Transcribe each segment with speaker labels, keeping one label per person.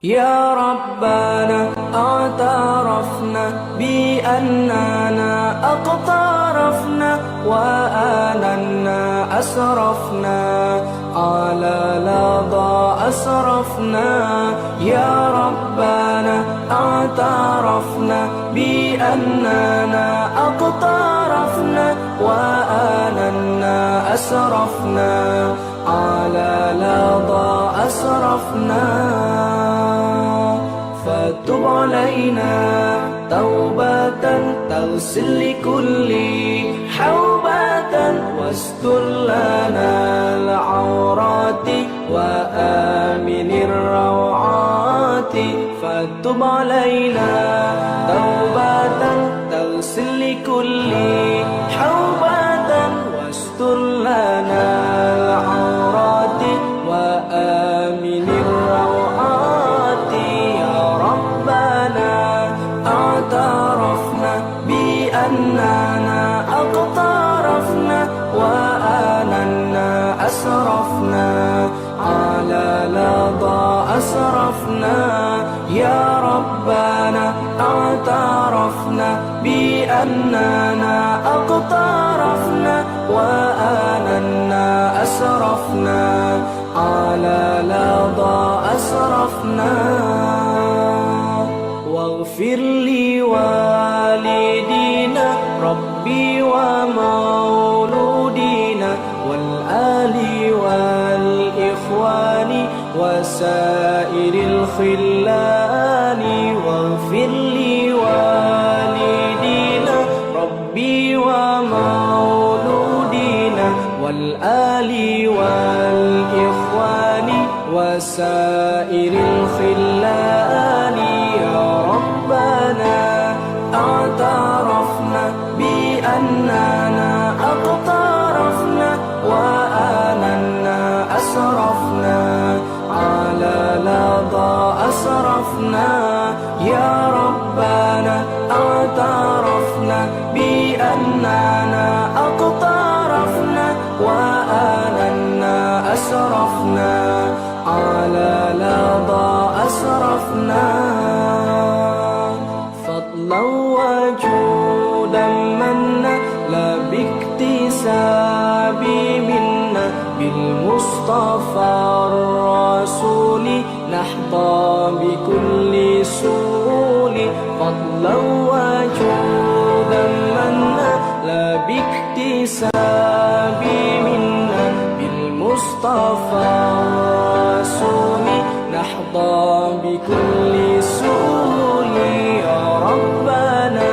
Speaker 1: يا ربنا اعترفنا بأننا اقترفنا وآننا أسرفنا على لظى أسرفنا. يا ربنا اعترفنا بأننا اقترفنا وآننا أسرفنا على لظى أسرفنا. فتب علينا توبة تغسل لكل حوبة واستر لنا العورات وآمن الروعات. فتب علينا توبة تغسل لكل حوبة واستر لنا العورات وآمن الروعات. يا ربنا اعترفنا بأننا اقترفنا وآننا أسرفنا على لظى أسرفنا. يا ربنا اعترفنا بأننا اقترفنا وآننا أسرفنا على لظى أسرفنا. واغفر لي والدينا ربي ومولودينا والآل والإخوان وسائر الخلان. واغفر لي والدينا ربي ومولودينا والآل والإخوان وسائر الخلان. يا ربنا اعترفنا بأننا اقترفنا وآننا أسرفنا على لظى أسرفنا. يا ربنا اعترفنا بأننا اقترفنا وآننا أسرفنا على لظى أسرفنا. فضلا وجودا منا لا باكتساب منا بالمصطفى الرسول نحظى بكل سول. فضلا وجودا منا لا باكتساب منا بالمصطفى الرسول نحظى بكل سول. يا ربنا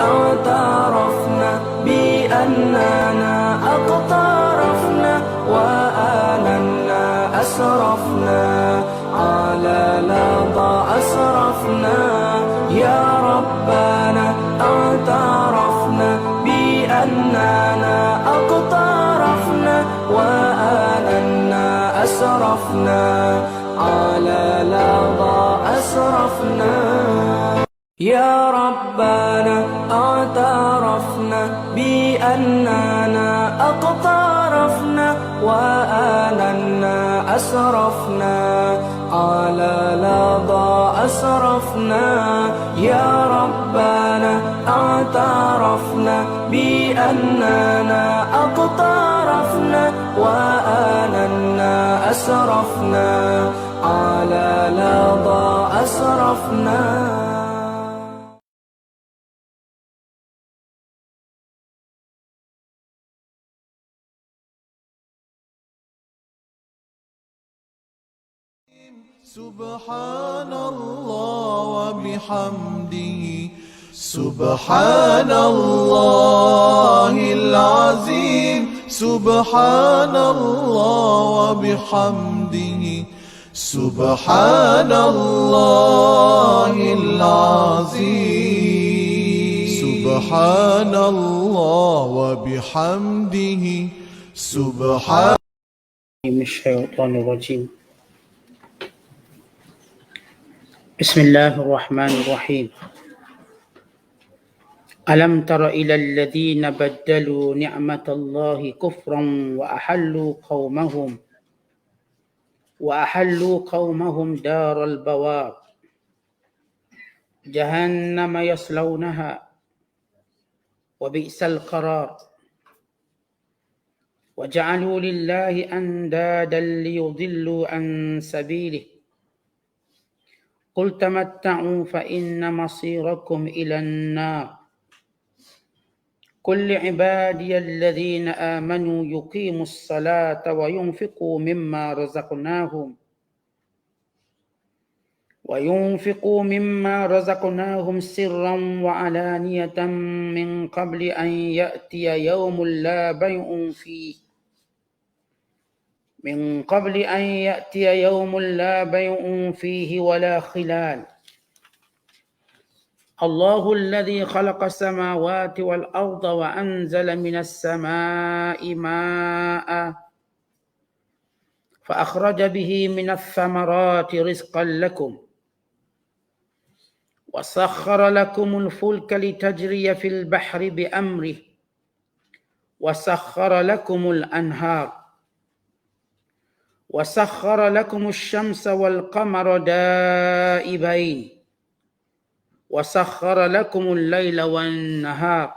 Speaker 1: اعترفنا بأننا اقترفنا وآننا أسرفنا على لظى أسرفنا. يا ربنا اعترفنا بأننا اقترفنا وآننا أسرفنا على لظى أسرفنا. يا ربنا اعترفنا بأننا اقترفنا وآننا أسرفنا على لظى أسرفنا. يا ربنا اعترفنا بأننا اقترفنا وآننا أسرفنا على لظى أسرفنا.
Speaker 2: سبحان الله وبحمده سبحان الله العظيم سبحان الله وبحمده سبحان الله العظيم سبحان الله وبحمده سبحان
Speaker 3: من الشيطان الرجيم. بسم الله الرحمن الرحيم. ألم تر إلى الذين بدلوا نعمة الله كفرا وأحلوا قومهم وأحلوا قومهم دار البوار جهنم يصلونها وبئس القرار وجعلوا لله أندادا ليضلوا عن سبيله قل تمتعوا فإن مصيركم إلى النار قل لعبادي الذين آمنوا يقيموا الصلاة وينفقوا مما رزقناهم سرا وعلانية من قبل أن يأتي يوم لا بيع فيه ولا خلال الله الذي خلق السماوات والأرض وأنزل من السماء ماء فأخرج به من الثمرات رزقا لكم وسخر لكم الفلك لتجري في البحر بأمره وسخر لكم الأنهار وسخر لكم الشمس والقمر دائبين وسخر لكم الليل والنهار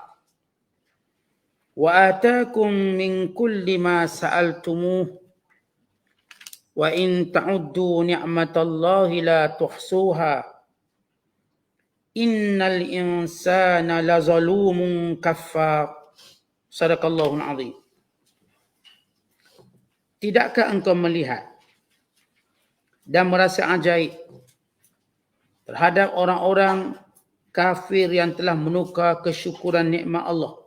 Speaker 3: وآتاكم من كل ما سألتموه وإن تعدوا نعمة الله لا تحصوها إن الإنسان لظلوم كفار صدق الله العظيم. Tidakkah engkau melihat dan merasa ajaib terhadap orang-orang kafir yang telah menukar kesyukuran nikmat Allah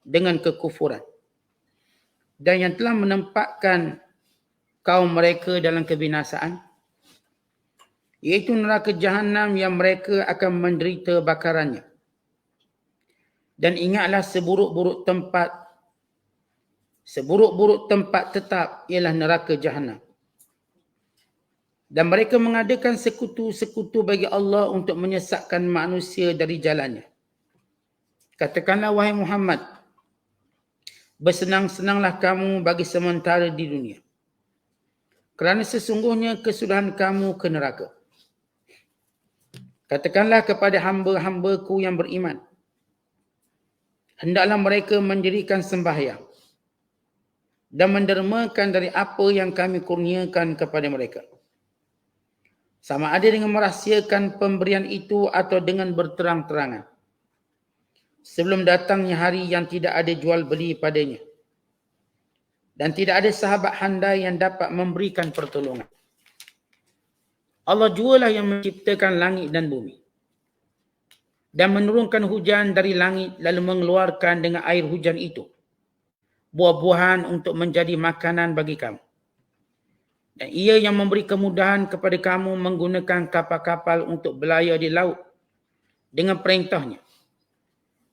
Speaker 3: dengan kekufuran dan yang telah menempatkan kaum mereka dalam kebinasaan, iaitu neraka Jahannam yang mereka akan menderita bakarannya. Dan ingatlah seburuk-buruk tempat tetap ialah neraka Jahannam. Dan mereka mengadakan sekutu-sekutu bagi Allah untuk menyesatkan manusia dari jalannya. Katakanlah, wahai Muhammad, bersenang-senanglah kamu bagi sementara di dunia, kerana sesungguhnya kesudahan kamu ke neraka. Katakanlah kepada hamba-hambaku yang beriman, hendaklah mereka mendirikan sembahyang dan mendermakan dari apa yang kami kurniakan kepada mereka, sama ada dengan merahsiakan pemberian itu atau dengan berterang-terangan, sebelum datangnya hari yang tidak ada jual beli padanya dan tidak ada sahabat handai yang dapat memberikan pertolongan. Allah jualah yang menciptakan langit dan bumi dan menurunkan hujan dari langit, lalu mengeluarkan dengan air hujan itu buah-buahan untuk menjadi makanan bagi kamu. Dan ia yang memberi kemudahan kepada kamu menggunakan kapal-kapal untuk berlayar di laut dengan perintahnya.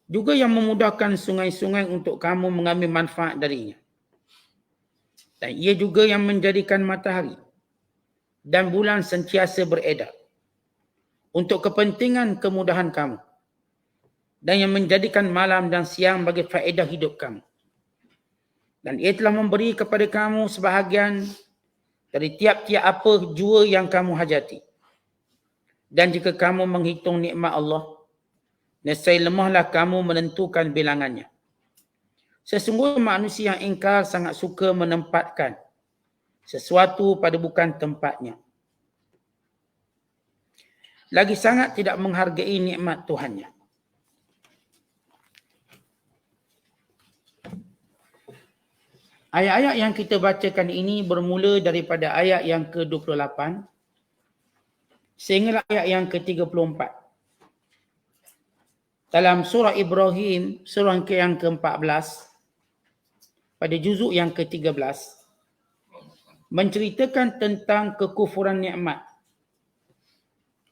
Speaker 3: Juga yang memudahkan sungai-sungai untuk kamu mengambil manfaat darinya. Dan ia juga yang menjadikan matahari dan bulan sentiasa beredar untuk kepentingan kemudahan kamu, dan yang menjadikan malam dan siang bagi faedah hidup kamu. Dan ia telah memberi kepada kamu sebahagian dari tiap-tiap apa jua yang kamu hajati. Dan jika kamu menghitung nikmat Allah, nescaya lemahlah kamu menentukan bilangannya. Sesungguhnya manusia yang ingkar sangat suka menempatkan sesuatu pada bukan tempatnya, lagi sangat tidak menghargai nikmat Tuhannya. Ayat-ayat yang kita bacakan ini bermula daripada ayat yang ke-28 sehingga ayat yang ke-34. Dalam surah Ibrahim, surah yang ke-14, pada juzuk yang ke-13, menceritakan tentang kekufuran nikmat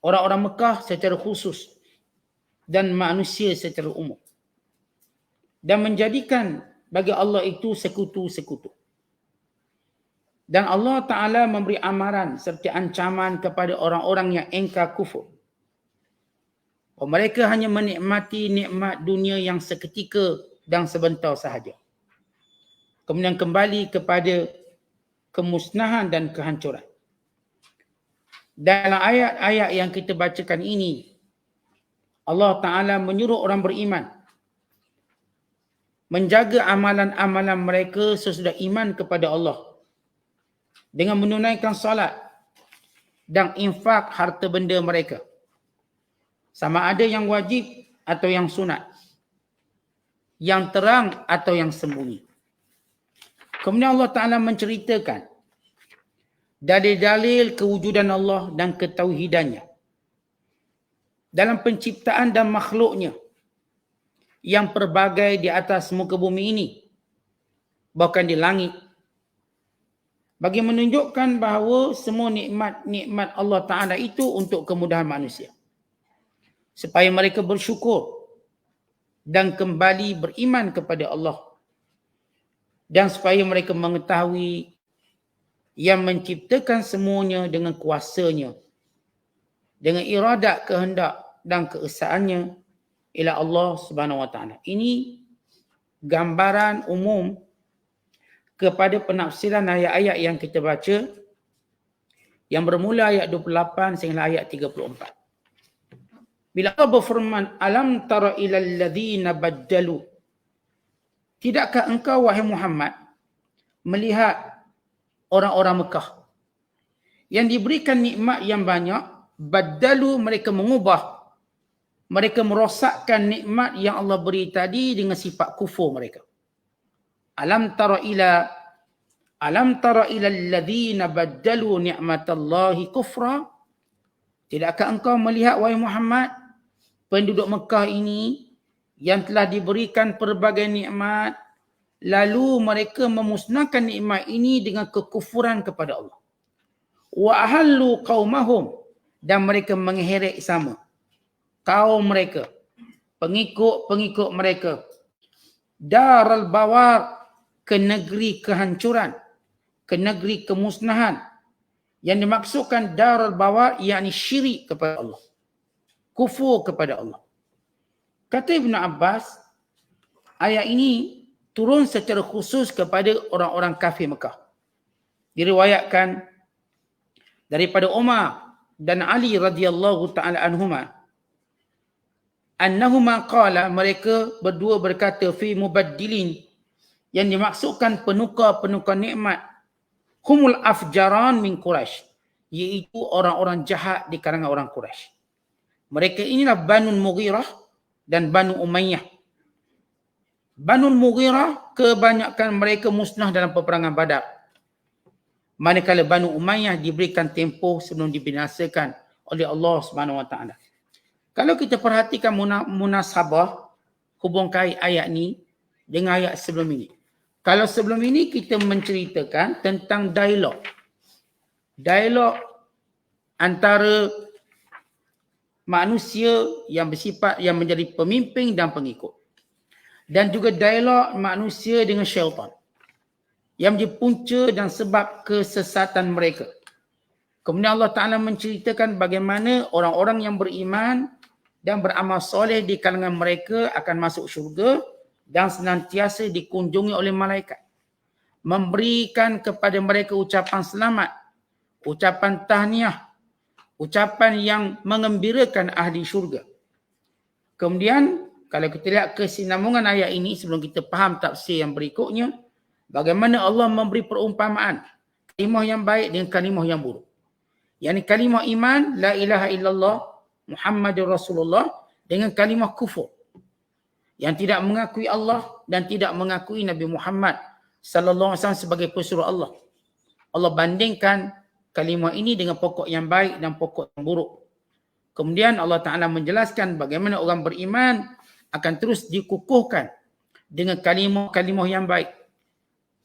Speaker 3: orang-orang Mekah secara khusus dan manusia secara umum, dan menjadikan bagi Allah itu sekutu-sekutu. Dan Allah Ta'ala memberi amaran serta ancaman kepada orang-orang yang ingkar kufur. Mereka hanya menikmati nikmat dunia yang seketika dan sebentar sahaja, kemudian kembali kepada kemusnahan dan kehancuran. Dalam ayat-ayat yang kita bacakan ini, Allah Ta'ala menyuruh orang beriman menjaga amalan-amalan mereka sesudah iman kepada Allah dengan menunaikan salat dan infak harta benda mereka, sama ada yang wajib atau yang sunat, yang terang atau yang sembunyi. Kemudian Allah Ta'ala menceritakan dalil-dalil kewujudan Allah dan ketauhidannya dalam penciptaan dan makhluknya yang pelbagai di atas muka bumi ini, bahkan di langit, bagi menunjukkan bahawa semua nikmat-nikmat Allah Ta'ala itu untuk kemudahan manusia, supaya mereka bersyukur dan kembali beriman kepada Allah, dan supaya mereka mengetahui yang menciptakan semuanya dengan kuasanya, dengan iradat, kehendak dan keesaannya ialah Allah Subhanahu Wa Taala. Ini gambaran umum kepada penafsiran ayat-ayat yang kita baca, yang bermula ayat 28 sehingga ayat 34. Bila Allah berfirman, alam tara ilal ladzina baddalu, tidakkah engkau wahai Muhammad melihat orang-orang Mekah yang diberikan nikmat yang banyak, baddalu, mereka mengubah, mereka merosakkan nikmat yang Allah beri tadi dengan sifat kufur mereka. Alam tara ila alladhina baddalu ni'matallahi kufra, tidakkah engkau melihat wahai Muhammad penduduk Mekah ini yang telah diberikan pelbagai nikmat, lalu mereka memusnahkan nikmat ini dengan kekufuran kepada Allah. Wa ahallu qaumahum, dan mereka mengheret sama kaum mereka, pengikut-pengikut mereka, daral bawar, ke negeri kehancuran, ke negeri kemusnahan. Yang dimaksudkan daral bawar yakni syirik kepada Allah, kufur kepada Allah. Kata Ibn Abbas, ayat ini turun secara khusus kepada orang-orang kafir Mekah. Diriwayatkan daripada Umar dan Ali radhiyallahu ta'ala anhuma, annahuma qala, mereka berdua berkata, fi mubaddilin, yang dimaksudkan penukar-penukar nikmat, humul afjaran min Quraisy, iaitu orang-orang jahat di kalangan orang Quraisy. Mereka inilah Banu Mughirah dan Banu Umayyah. Banu Mughirah kebanyakan mereka musnah dalam peperangan Badar, manakala Banu Umayyah diberikan tempoh sebelum dibinasakan oleh Allah Subhanahu Wa Taala. Kalau kita perhatikan munasabah, hubungkan ayat ni dengan ayat sebelum ini. Kalau sebelum ini kita menceritakan tentang dialog antara manusia yang bersifat yang menjadi pemimpin dan pengikut, dan juga dialog manusia dengan syaitan yang menjadi punca dan sebab kesesatan mereka. Kemudian Allah Ta'ala menceritakan bagaimana orang-orang yang beriman dan beramal soleh di kalangan mereka akan masuk syurga dan senantiasa dikunjungi oleh malaikat, memberikan kepada mereka ucapan selamat, ucapan tahniah, ucapan yang mengembirakan ahli syurga. Kemudian kalau kita lihat kesinambungan ayat ini sebelum kita faham tafsir yang berikutnya, bagaimana Allah memberi perumpamaan kalimah yang baik dengan kalimah yang buruk. Yakni kalimah iman, la ilaha illallah Muhammadur Rasulullah, dengan kalimah kufur yang tidak mengakui Allah dan tidak mengakui Nabi Muhammad sallallahu alaihi wasallam sebagai pesuruh Allah. Allah bandingkan kalimah ini dengan pokok yang baik dan pokok yang buruk. Kemudian Allah Ta'ala menjelaskan bagaimana orang beriman akan terus dikukuhkan dengan kalimah-kalimah yang baik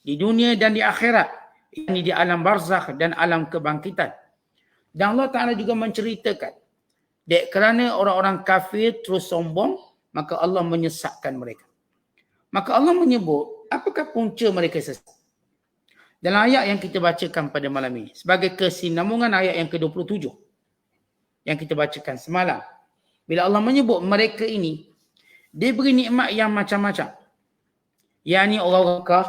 Speaker 3: di dunia dan di akhirat, yakni di alam barzakh dan alam kebangkitan. Dan Allah Ta'ala juga menceritakan, dek kerana orang-orang kafir terus sombong, maka Allah menyesatkan mereka. Maka Allah menyebut apakah punca mereka sesat. Dalam ayat yang kita bacakan pada malam ini, sebagai kesinambungan ayat yang ke-27 yang kita bacakan semalam. Bila Allah menyebut mereka ini diberi nikmat yang macam-macam, yakni orang Mekah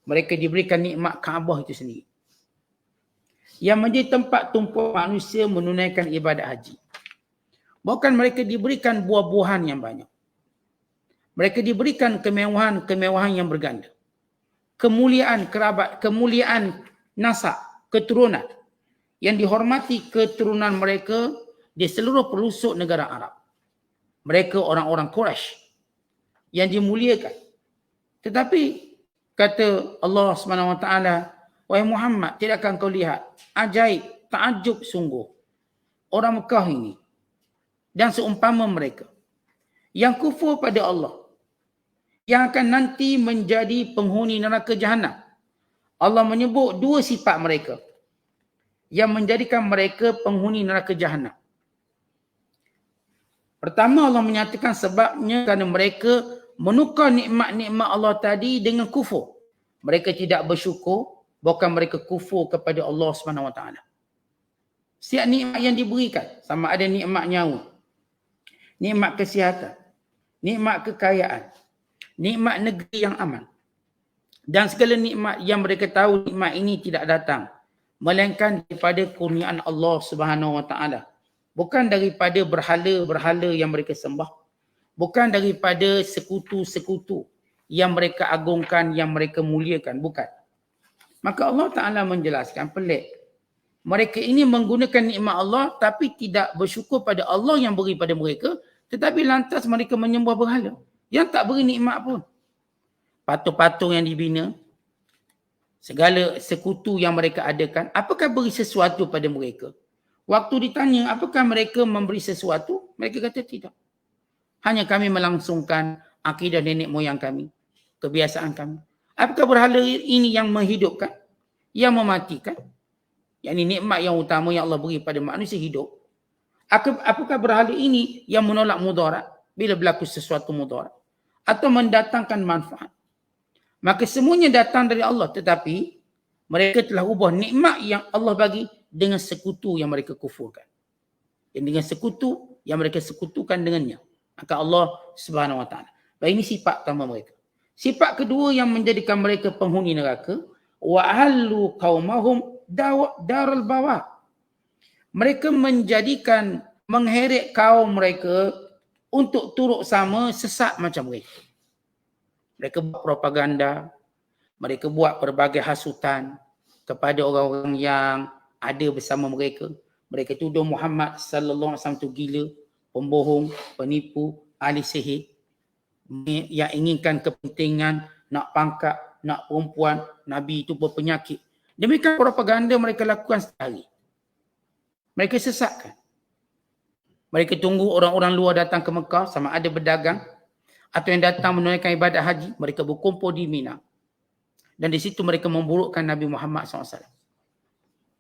Speaker 3: mereka diberikan nikmat Kaabah itu sendiri, yang menjadi tempat tumpuan manusia menunaikan ibadat haji. Bahkan mereka diberikan buah-buahan yang banyak. Mereka diberikan kemewahan yang berganda. Kemuliaan kerabat, kemuliaan nasab, keturunan yang dihormati keturunan mereka di seluruh pelosok negara Arab. Mereka orang-orang Quraisy yang dimuliakan. Tetapi kata Allah SWT, wahai Muhammad, tidakkah kau lihat ajaib, takjub sungguh orang Mekah ini dan seumpama mereka yang kufur pada Allah, yang akan nanti menjadi penghuni neraka jahanam. Allah menyebut dua sifat mereka yang menjadikan mereka penghuni neraka jahanam. Pertama, Allah menyatakan sebabnya kerana mereka menukar nikmat-nikmat Allah tadi dengan kufur. Mereka tidak bersyukur, bahkan mereka kufur kepada Allah SWT. Setiap nikmat yang diberikan, sama ada nikmat nyawa, nikmat kesihatan, nikmat kekayaan, nikmat negeri yang aman, dan segala nikmat yang mereka tahu nikmat ini tidak datang melainkan daripada kurniaan Allah Subhanahu Wa Taala, bukan daripada berhala-berhala yang mereka sembah, bukan daripada sekutu-sekutu yang mereka agungkan, yang mereka muliakan, bukan. Maka Allah Taala menjelaskan, pelik, mereka ini menggunakan nikmat Allah tapi tidak bersyukur pada Allah yang beri pada mereka, tetapi lantas mereka menyembah berhala yang tak beri nikmat pun. Patung-patung yang dibina, segala sekutu yang mereka adakan, apakah beri sesuatu pada mereka? Waktu ditanya, apakah mereka memberi sesuatu? Mereka kata tidak. Hanya kami melangsungkan akidah nenek moyang kami, kebiasaan kami. Apakah berhala ini yang menghidupkan, yang mematikan? Yang ini nikmat yang utama yang Allah beri pada manusia hidup. Apakah berhala ini yang menolak mudarat bila berlaku sesuatu mudarat, atau mendatangkan manfaat? Maka semuanya datang dari Allah, tetapi mereka telah ubah nikmat yang Allah bagi dengan sekutu yang mereka kufurkan. Dan dengan sekutu yang mereka sekutukan dengannya. Maka Allah Subhanahu Wa Taala. Baik, ini sifat pertama mereka. Sifat kedua yang menjadikan mereka penghuni neraka, wa ahallu qaumahum darul bawar. Mereka menjadikan, mengheret kaum mereka untuk turut sama sesat macam mereka. Mereka buat propaganda, mereka buat pelbagai hasutan kepada orang-orang yang ada bersama mereka. Mereka tuduh Muhammad sallallahu alaihi wasallam tu gila, pembohong, penipu, ahli sihir, yang inginkan kepentingan, nak pangkat, nak perempuan, Nabi itu berpenyakit. Demikian propaganda mereka lakukan setiap hari. Mereka sesatkan. Mereka tunggu orang-orang luar datang ke Mekah, sama ada berdagang atau yang datang menunaikan ibadat haji, mereka berkumpul di Mina. Dan di situ mereka memburukkan Nabi Muhammad SAW.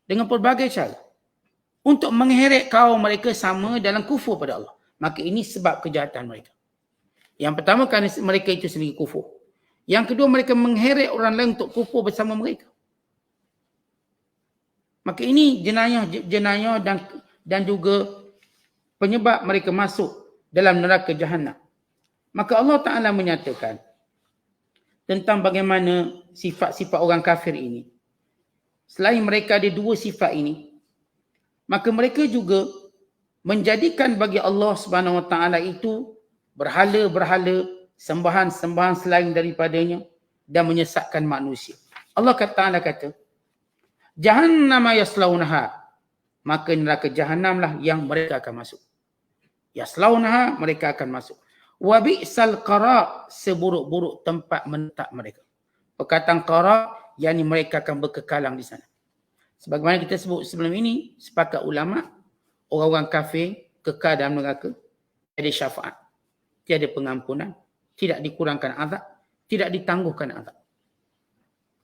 Speaker 3: Dengan pelbagai cara. Untuk mengheret kaum mereka sama dalam kufur pada Allah. Maka ini sebab kejahatan mereka. Yang pertama, kerana mereka itu sendiri kufur. Yang kedua, mereka mengheret orang lain untuk kufur bersama mereka. Maka ini jenayah dan juga penyebab mereka masuk dalam neraka jahanam. Maka Allah Ta'ala menyatakan tentang bagaimana sifat-sifat orang kafir ini. Selain mereka ada dua sifat ini, maka mereka juga menjadikan bagi Allah Subhanahu Wa Ta'ala itu berhala-berhala, sembahan-sembahan selain daripadanya dan menyesatkan manusia. Allah Ta'ala kata, Jahannama yaslaunaha, maka neraka jahanamlah yang mereka akan masuk. Yaslaunaha, mereka akan masuk. Wa bi'sal qara, seburuk-buruk tempat menetap mereka. Perkataan qara, yakni mereka akan berkekalang di sana. Sebagaimana kita sebut sebelum ini, sepakat ulama, orang-orang kafir kekal dalam neraka, tiada syafaat, tiada pengampunan, tidak dikurangkan azab, tidak ditangguhkan azab.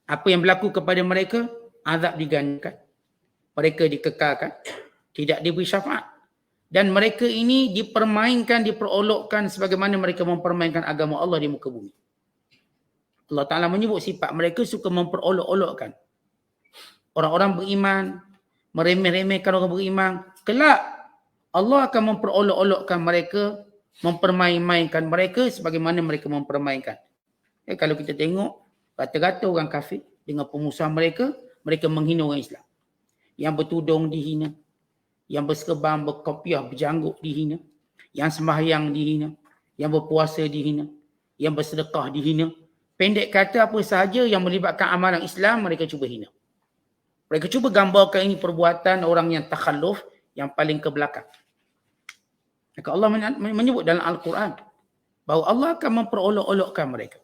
Speaker 3: Apa yang berlaku kepada mereka, azab digandakan, mereka dikekalkan, tidak diberi syafaat. Dan mereka ini dipermainkan, diperolokkan sebagaimana mereka mempermainkan agama Allah di muka bumi. Allah Ta'ala menyebut sifat mereka suka memperolok-olokkan orang-orang beriman, meremeh-remehkan orang beriman. Kelak Allah akan memperolok-olokkan mereka, mempermain-mainkan mereka sebagaimana mereka mempermainkan. Kalau kita tengok Rata-rata orang kafir dengan pengusaha mereka, mereka menghina orang Islam. Yang bertudung dihina, yang berserban, berkopiah, berjanggut dihina, yang sembahyang dihina, yang berpuasa dihina, yang bersedekah dihina. Pendek kata, apa sahaja yang melibatkan amalan Islam, mereka cuba hina. Mereka cuba gambarkan ini perbuatan orang yang takhalluf, yang paling ke belakang. Maka Allah menyebut dalam Al-Quran bahawa Allah akan memperolok-olokkan mereka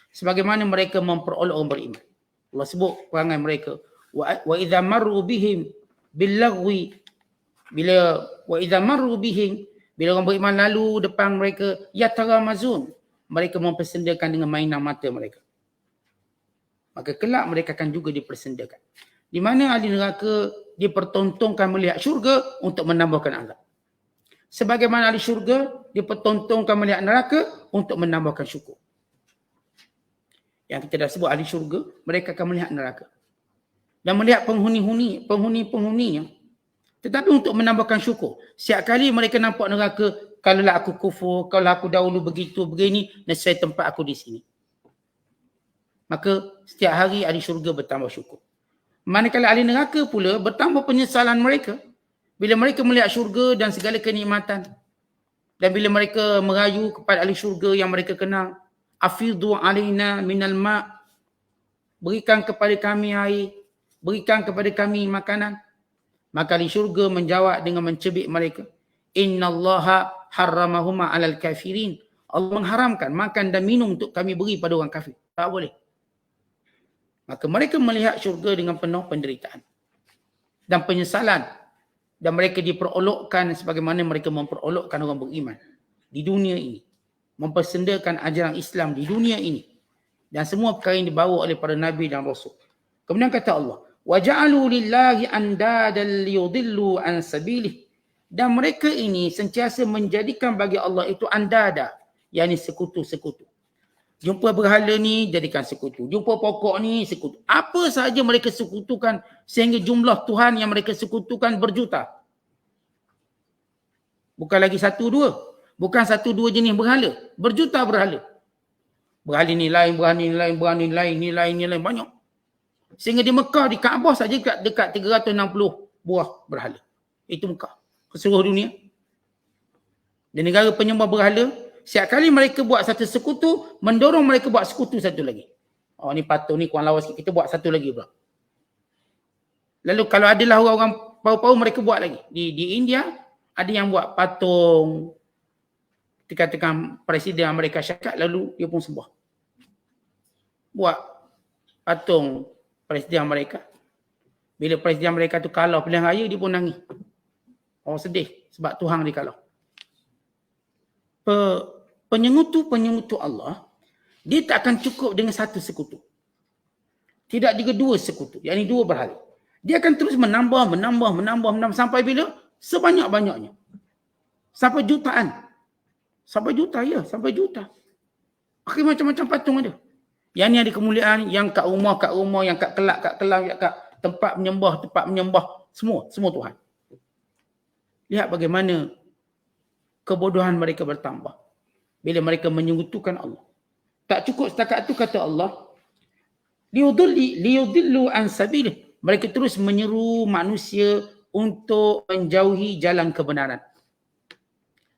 Speaker 3: sebagaimana mereka memperolok orang beriman. Allah sebut perangai mereka, wa idza marru bihim bil-lagwi, bila orang beriman lalu depan mereka, yataramazun, mereka mempersendakan dengan mainan mata mereka. Maka kelak mereka akan juga dipersendakan. Di mana ahli neraka dipertontonkan melihat syurga untuk menambahkan azab. Sebagaimana ahli syurga dipertontonkan melihat neraka untuk menambahkan syukur. Yang kita dah sebut ahli syurga, mereka akan melihat neraka dan melihat penghuni-penghuninya. Tetapi untuk menambahkan syukur. Setiap kali mereka nampak neraka, kalaulah aku kufur, kalau aku dahulu begitu, begini, nescaya tempat aku di sini. Maka setiap hari ahli syurga bertambah syukur. Manakala ahli neraka pula bertambah penyesalan mereka bila mereka melihat syurga dan segala kenikmatan. Dan bila mereka merayu kepada ahli syurga yang mereka kenal, afidhu alaina minal ma', berikan kepada kami air, berikan kepada kami makanan. Maka ahli syurga menjawab dengan mencebik mereka, innallaha harramahuma 'alal kafirin. Allah mengharamkan makan dan minum untuk kami beri pada orang kafir. Tak boleh. Maka mereka melihat syurga dengan penuh penderitaan dan penyesalan, dan mereka diperolokkan sebagaimana mereka memperolokkan orang beriman di dunia ini, mempersendakan ajaran Islam di dunia ini, dan semua perkara yang dibawa oleh para nabi dan rasul. Kemudian kata Allah, waja'alu lillahi andadan liyudillu an sabilih, dan mereka ini sentiasa menjadikan bagi Allah itu andada, yakni sekutu-sekutu. Jumpa berhala ni jadikan sekutu, jumpa pokok ni sekutu. Apa sahaja mereka sekutukan sehingga jumlah Tuhan yang mereka sekutukan berjuta. Bukan lagi satu dua, bukan satu dua jenis berhala, berjuta berhala. Berhala ni lain, berhala ni lain, berhala ni lain, ni lain banyak. Sehingga di Mekah, di Kaabah saja dekat 360 buah berhala. Itu Mekah, ke seluruh dunia. Dan negara penyembah berhala, setiap kali mereka buat satu sekutu, mendorong mereka buat sekutu satu lagi. Oh ni patung ni kurang lawas sikit, kita buat satu lagi pula. Lalu kalau adalah orang-orang pau-pau, mereka buat lagi. Di India, ada yang buat patung, dikatakan Presiden Amerika Syarikat, lalu dia pun sembah. Buat patung Presiden Amerika. Bila Presiden Amerika tu kalah pilihan raya, dia pun nangis. Oh sedih sebab Tuhan dia kalah. Penyengutu Allah, dia tak akan cukup dengan satu sekutu. Tidak juga dua sekutu, yakni dua berhala. Dia akan terus menambah sampai bila? Sebanyak-banyaknya. Sampai jutaan. Sampai juta, ya, sampai juta. Akhir macam-macam patung ada. Yang ni ada kemuliaan, yang kat rumah, yang kat kelam, yang kat tempat menyembah, semua Tuhan. Lihat bagaimana kebodohan mereka bertambah bila mereka menyekutukan Allah. Tak cukup setakat itu, kata Allah, liyudillu an sabilih. Mereka terus menyeru manusia untuk menjauhi jalan kebenaran.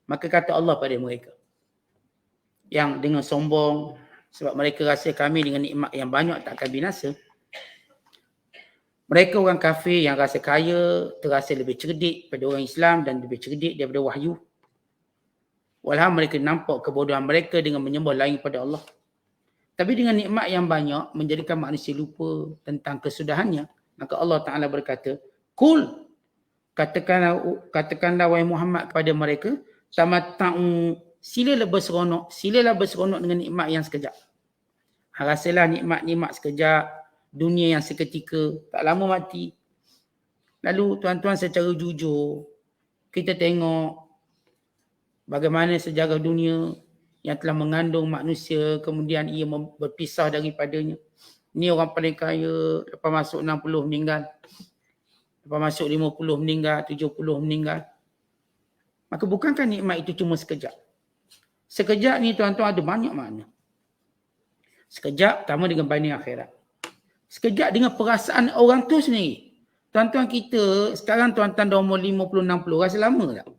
Speaker 3: Maka kata Allah pada mereka yang dengan sombong, sebab mereka rasa kami dengan nikmat yang banyak tak akan binasa. Mereka orang kafir yang rasa kaya, terasa lebih cerdik daripada orang Islam dan lebih cerdik daripada wahyu. Walhal mereka nampak kebodohan mereka dengan menyembah lain pada Allah. Tapi dengan nikmat yang banyak menjadikan manusia lupa tentang kesudahannya. Maka Allah Ta'ala berkata, Kul, katakanlah wahai Muhammad kepada mereka, tamatta'u, silalah berseronok dengan nikmat yang sekejap. Rasalah nikmat-nikmat sekejap, dunia yang seketika, tak lama mati. Lalu tuan-tuan secara jujur, kita tengok bagaimana sejarah dunia yang telah mengandung manusia, kemudian ia berpisah daripadanya. Ni orang paling kaya, lepas masuk 60 meninggal. Lepas masuk 50 meninggal, 70 meninggal. Maka bukankah nikmat itu cuma sekejap? Sekejap ni tuan-tuan ada banyak makna. Sekejap sama dengan banding akhirat. Sekejap dengan perasaan orang tu sendiri. Tuan-tuan kita, sekarang tuan-tuan dah umur 50-60, rasa lama tak?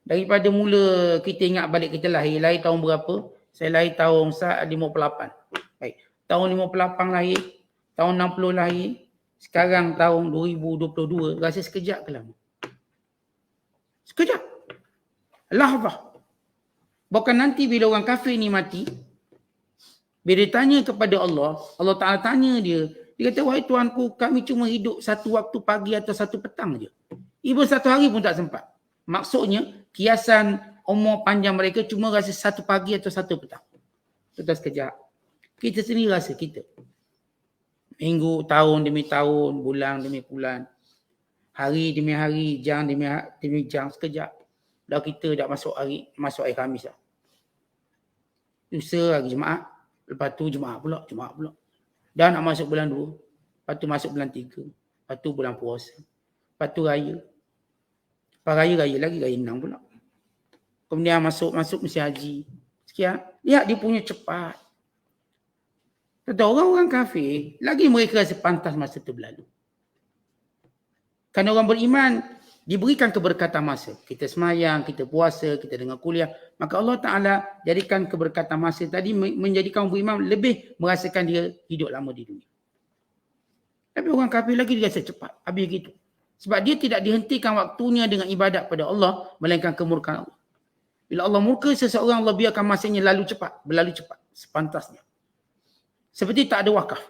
Speaker 3: Daripada mula kita ingat balik kita lahir tahun berapa? Saya lahir tahun 58. Baik. Tahun 58 lahir, tahun 60 lahir, sekarang tahun 2022, rasa sekejap ke lama? Sekejap. Lahzah. Bukan nanti bila orang kafir ni mati, bila dia tanya kepada Allah, Allah Ta'ala tanya dia kata, wahai Tuanku, kami cuma hidup satu waktu pagi atau satu petang je. Even satu hari pun tak sempat. Maksudnya, kiasan umur panjang mereka cuma rasa satu pagi atau satu petang. Tuan sekejap. Kita sendiri rasa kita. Minggu, tahun demi tahun, bulan demi bulan. Hari demi hari, jam demi jam, sekejap. Dah kita dah masuk hari Khamis dah. Lusa hari Jumaat. Lepas tu Jumaat pula. Dah nak masuk bulan 2. Lepas tu masuk bulan 3. Lepas tu bulan puasa. Lepas tu raya. Lepas raya lagi, raya 6 pula. Kemudian masuk mesti haji. Sekian. Lihat dia punya cepat. Tetapi orang-orang kafir, lagi mereka rasa pantas masa tu berlalu. Kerana orang beriman, diberikan keberkatan masa. Kita semayang, kita puasa, kita dengar kuliah. Maka Allah Ta'ala jadikan keberkatan masa tadi menjadikan orang beriman lebih merasakan dia hidup lama di dunia. Tapi orang kafir lagi dia rasa cepat. Habis gitu. Sebab dia tidak dihentikan waktunya dengan ibadat pada Allah, melainkan kemurkaan Allah. Bila Allah murka seseorang, Allah biarkan masanya berlalu cepat, sepantasnya. Seperti tak ada wakaf.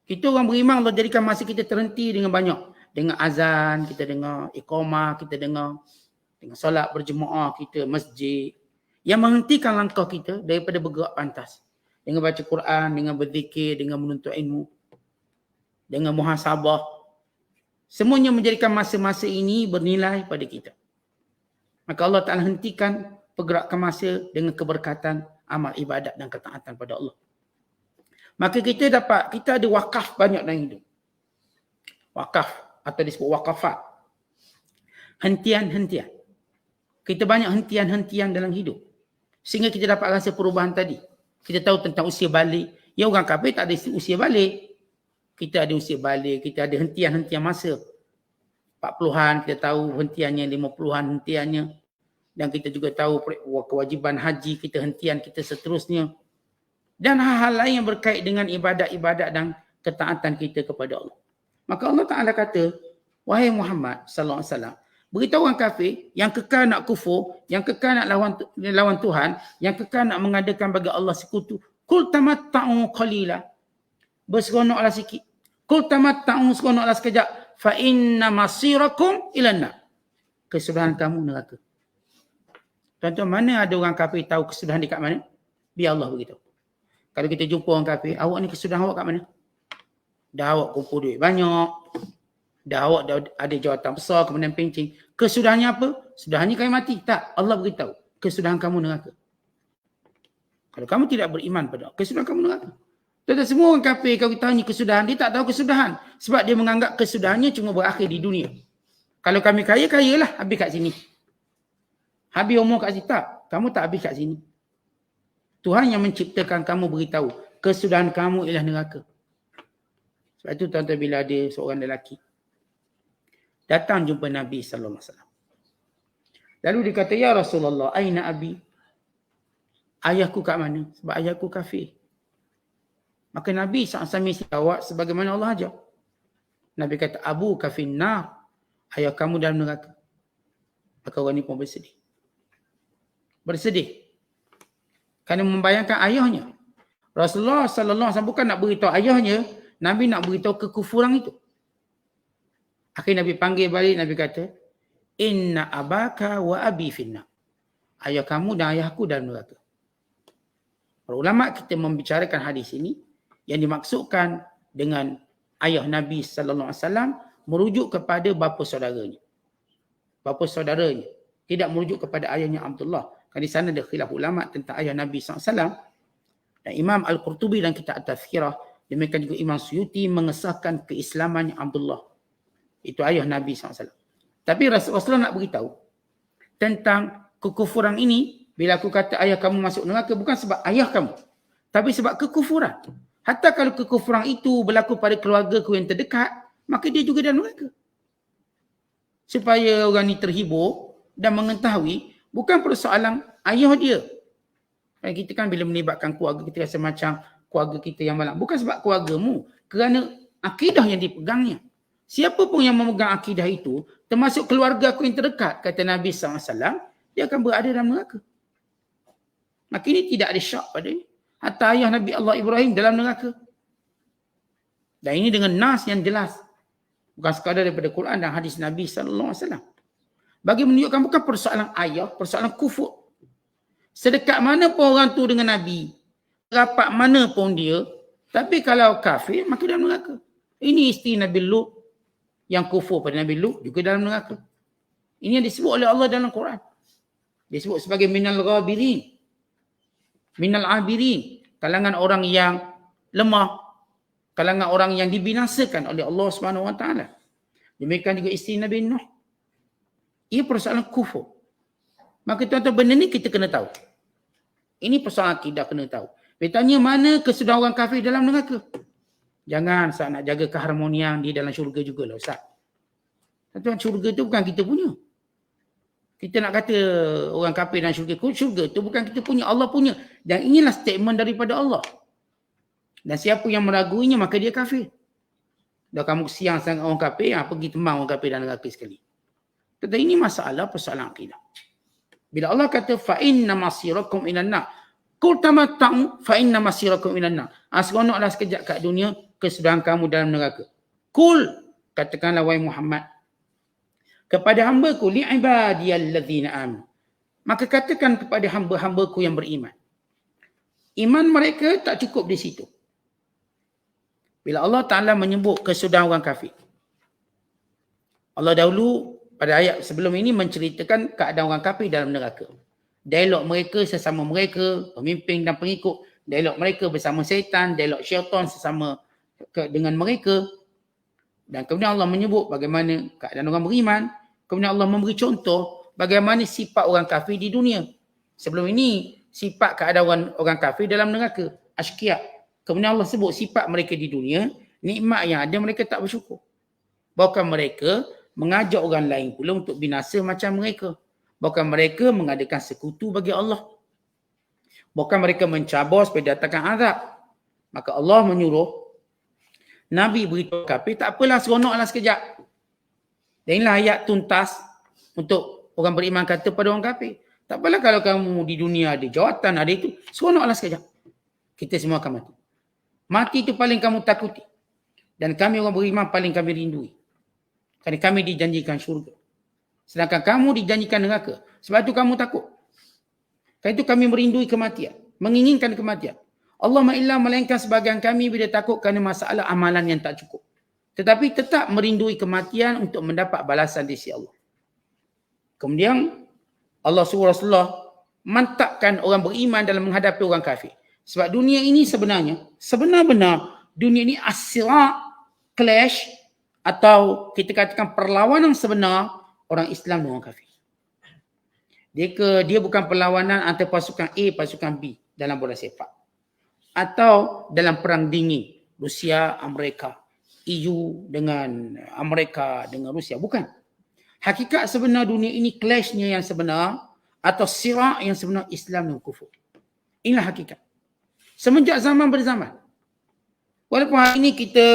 Speaker 3: Kita orang beriman, Allah jadikan masa kita terhenti dengan banyak. Dengan azan, kita dengar iqamah, kita dengar dengan solat berjemaah kita, masjid. Yang menghentikan langkah kita daripada bergerak pantas. Dengan baca Quran, dengan berzikir, dengan menuntut ilmu. Dengan muhasabah. Semuanya menjadikan masa-masa ini bernilai pada kita. Maka Allah Ta'ala hentikan pergerakan masa dengan keberkatan amal ibadat dan ketaatan pada Allah. Maka kita ada wakaf banyak dalam hidup. Wakaf atau disebut wakafat. Hentian-hentian. Kita banyak hentian-hentian dalam hidup. Sehingga kita dapat rasa perubahan tadi. Kita tahu tentang usia balik. Ya orang kafir tak ada usia balik. Kita ada usia balik. Kita ada hentian-hentian masa. 40-an kita tahu hentiannya, 50-an hentiannya. Dan kita juga tahu kewajiban haji kita, hentian kita seterusnya. Dan hal-hal lain yang berkait dengan ibadat-ibadat dan ketaatan kita kepada Allah. Maka Allah Ta'ala kata, wahai Muhammad sallallahu alaihi wasallam, beritahu orang kafir yang kekal nak kufur, yang kekal nak lawan Tuhan, yang kekal nak mengadakan bagi Allah sekutu, kul tamatta'u qalila. Berseronoklah sikit. Kul tamatta'u, seronoklah sekejap. Fa inna masirakum ilan nar. Kesudahan kamu neraka. Tuan-tuan, mana ada orang kafir tahu kesudahan dekat mana? Biar Allah beritahu. Kalau kita jumpa orang kafir, awak ni kesudahan awak kat mana? Dah awak kumpul duit banyak. Dah awak dah ada jawatan besar, kemudian pencing. Kesudahannya apa? Sudahannya kami mati. Tak, Allah beritahu. Kesudahan kamu neraka. Kalau kamu tidak beriman pada Allah, kesudahan kamu neraka. Tuan-tuan, semua orang kafir kalau kita tanya kesudahan, dia tak tahu kesudahan. Sebab dia menganggap kesudahannya cuma berakhir di dunia. Kalau kami kaya, kayalah. Habis kat sini. Habis umur kat sini. Tak, kamu tak habis kat sini. Tuhan yang menciptakan kamu beritahu, kesudahan kamu ialah neraka. Sebab itu tuan-tuan, bila ada seorang lelaki datang jumpa Nabi sallallahu alaihi wasallam. Lalu dia kata, ya Rasulullah, aina abi? Ayahku kat mana? Sebab ayahku kafir. Maka Nabi SAW jawab sebagaimana Allah ajar. Nabi kata, abu kafin nar. Ayah kamu dalam neraka. Maka orang ni pun bersedih. Bersedih. Kerana membayangkan ayahnya. Rasulullah sallallahu alaihi wasallam bukan nak beritahu ayahnya, Nabi nak beritahu kekufuran itu. Akhirnya Nabi panggil balik, Nabi kata, inna abaka wa abi finna. Ayah kamu dan ayahku dalam neraka. Para ulama kita membicarakan hadis ini, yang dimaksudkan dengan ayah Nabi sallallahu alaihi wasallam merujuk kepada bapa saudaranya. Bapa saudaranya, tidak merujuk kepada ayahnya Abdullah. Kerana di sana ada khilaf ulama tentang ayah Nabi SAW. Dan Imam Al-Qurtubi dan kitab At-Tazkirah, demikian juga Imam Suyuti mengesahkan keislamannya Abdullah. Itu ayah Nabi SAW. Tapi Rasulullah nak beritahu tentang kekufuran ini Bila aku kata ayah kamu masuk neraka, bukan sebab ayah kamu, tapi sebab kekufuran. Hatta kalau kekufuran itu berlaku pada keluarga ku yang terdekat, maka dia juga dalam neraka. Supaya orang ni terhibur dan mengetahui bukan persoalan ayah dia. Kita kan bila melibatkan keluarga, kita rasa macam keluarga kita yang malang. Bukan sebab keluargamu, kerana akidah yang dipegangnya. Siapa pun yang memegang akidah itu, termasuk keluarga aku yang terdekat, kata Nabi SAW, dia akan berada dalam neraka. Maka ini tidak ada syak padanya. Hatta ayah Nabi Allah Ibrahim dalam neraka. Dan ini dengan nas yang jelas. Bukan sekadar daripada Quran dan hadis Nabi SAW. Bagi menunjukkan bukan persoalan ayah, persoalan kufur. Sedekat mana pun orang tu dengan Nabi, rapat mana pun dia, tapi kalau kafir, maka dalam neraka. Ini isteri Nabi Lut yang kufur pada Nabi Lut juga dalam neraka. Ini yang disebut oleh Allah dalam Quran. Disebut sebagai minal ghabirin, minal abirin, kalangan orang yang lemah, kalangan orang yang dibinasakan oleh Allah SWT. Demikian juga isteri Nabi Nuh. Ia persoalan kufur. Maka tuan-tuan, benda ni kita kena tahu. Ini persoalan akidah kena tahu. Dia tanya mana kesudahan orang kafir dalam neraka. Jangan Ustaz nak jaga keharmonian di dalam syurga jugalah Ustaz. Tuan-tuan, syurga tu bukan kita punya. Kita nak kata orang kafir dalam syurga tu bukan kita punya, Allah punya. Dan inilah statement daripada Allah. Dan siapa yang meraguinya maka dia kafir. Dah kamu siang sangat orang kafir, pergi tembang orang kafir dan neraka sekali. Tetapi ini masalah persoalan akidah. Bila Allah kata fa inna masirakum ilan nar, qul tamatta'u fa inna masirakum ilan nar. Seronoklah sekejap kat dunia, kesudahan kamu dalam neraka. Qul, katakanlah wahai Muhammad kepada hamba-Ku, li'ibadiyalladzina amanu. Maka katakan kepada hamba-hamba-Ku yang beriman. Iman mereka tak cukup di situ. Bila Allah Ta'ala menyebut kesudahan orang kafir, Allah dahulu pada ayat sebelum ini menceritakan keadaan orang kafir dalam neraka. Dialog mereka sesama mereka, pemimpin dan pengikut. Dialog mereka bersama syaitan, dialog syaitan sesama dengan mereka. Dan kemudian Allah menyebut bagaimana keadaan orang beriman. Kemudian Allah memberi contoh bagaimana sifat orang kafir di dunia. Sebelum ini, sifat keadaan orang kafir dalam neraka. Asyqiya. Kemudian Allah sebut sifat mereka di dunia, nikmat yang ada mereka tak bersyukur. Bahkan mereka mengajak orang lain pula untuk binasa macam mereka. Bahkan mereka mengadakan sekutu bagi Allah. Bahkan mereka mencabar supaya datangkan azab. Maka Allah menyuruh Nabi beritahu kafir, tak apalah, seronoklah sekejap. Dan inilah ayat tuntas untuk orang beriman kata pada orang kafir. Tak apalah kalau kamu di dunia ada jawatan, ada itu, seronoklah sekejap. Kita semua akan mati. Mati itu paling kamu takuti. Dan kami orang beriman paling kami rindui. Kerana kami dijanjikan syurga. Sedangkan kamu dijanjikan neraka. Sebab itu kamu takut. Kerana itu kami merindui kematian. Menginginkan kematian. Allah ma'illah melainkan sebagian kami bila takut kerana masalah amalan yang tak cukup. Tetapi tetap merindui kematian untuk mendapat balasan di sisi Allah. Kemudian Allah suruh Rasulullah mantapkan orang beriman dalam menghadapi orang kafir. Sebab dunia ini sebenarnya, sebenar-benar dunia ini as-sira' clash, atau kita katakan perlawanan sebenar orang Islam dan orang kafir. Dia bukan perlawanan antara pasukan A, pasukan B dalam bola sepak. Atau dalam perang dingin, Rusia, Amerika, EU dengan Amerika dengan Rusia. Bukan. Hakikat sebenar dunia ini, clashnya yang sebenar, atau sira' yang sebenar, Islam dan kufur. Inilah hakikat. Semenjak zaman berzaman. Walaupun hari ini kita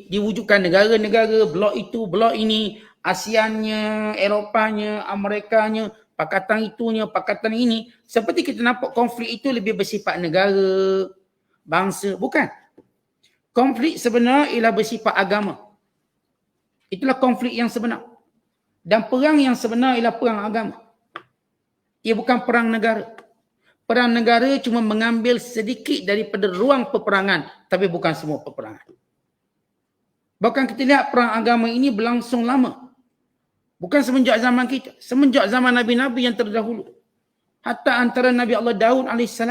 Speaker 3: diwujudkan negara-negara, blok itu, blok ini, ASEAN-nya, Eropanya, Amerikanya, pakatan itunya, pakatan ini. Seperti kita nampak konflik itu lebih bersifat negara, bangsa. Bukan. Konflik sebenar ialah bersifat agama. Itulah konflik yang sebenar. Dan perang yang sebenar ialah perang agama. Ia bukan perang negara. Perang negara cuma mengambil sedikit daripada ruang peperangan, tapi bukan semua peperangan. Bahkan kita lihat perang agama ini berlangsung lama. Bukan semenjak zaman kita, semenjak zaman Nabi-Nabi yang terdahulu. Hatta antara Nabi Allah Daud AS,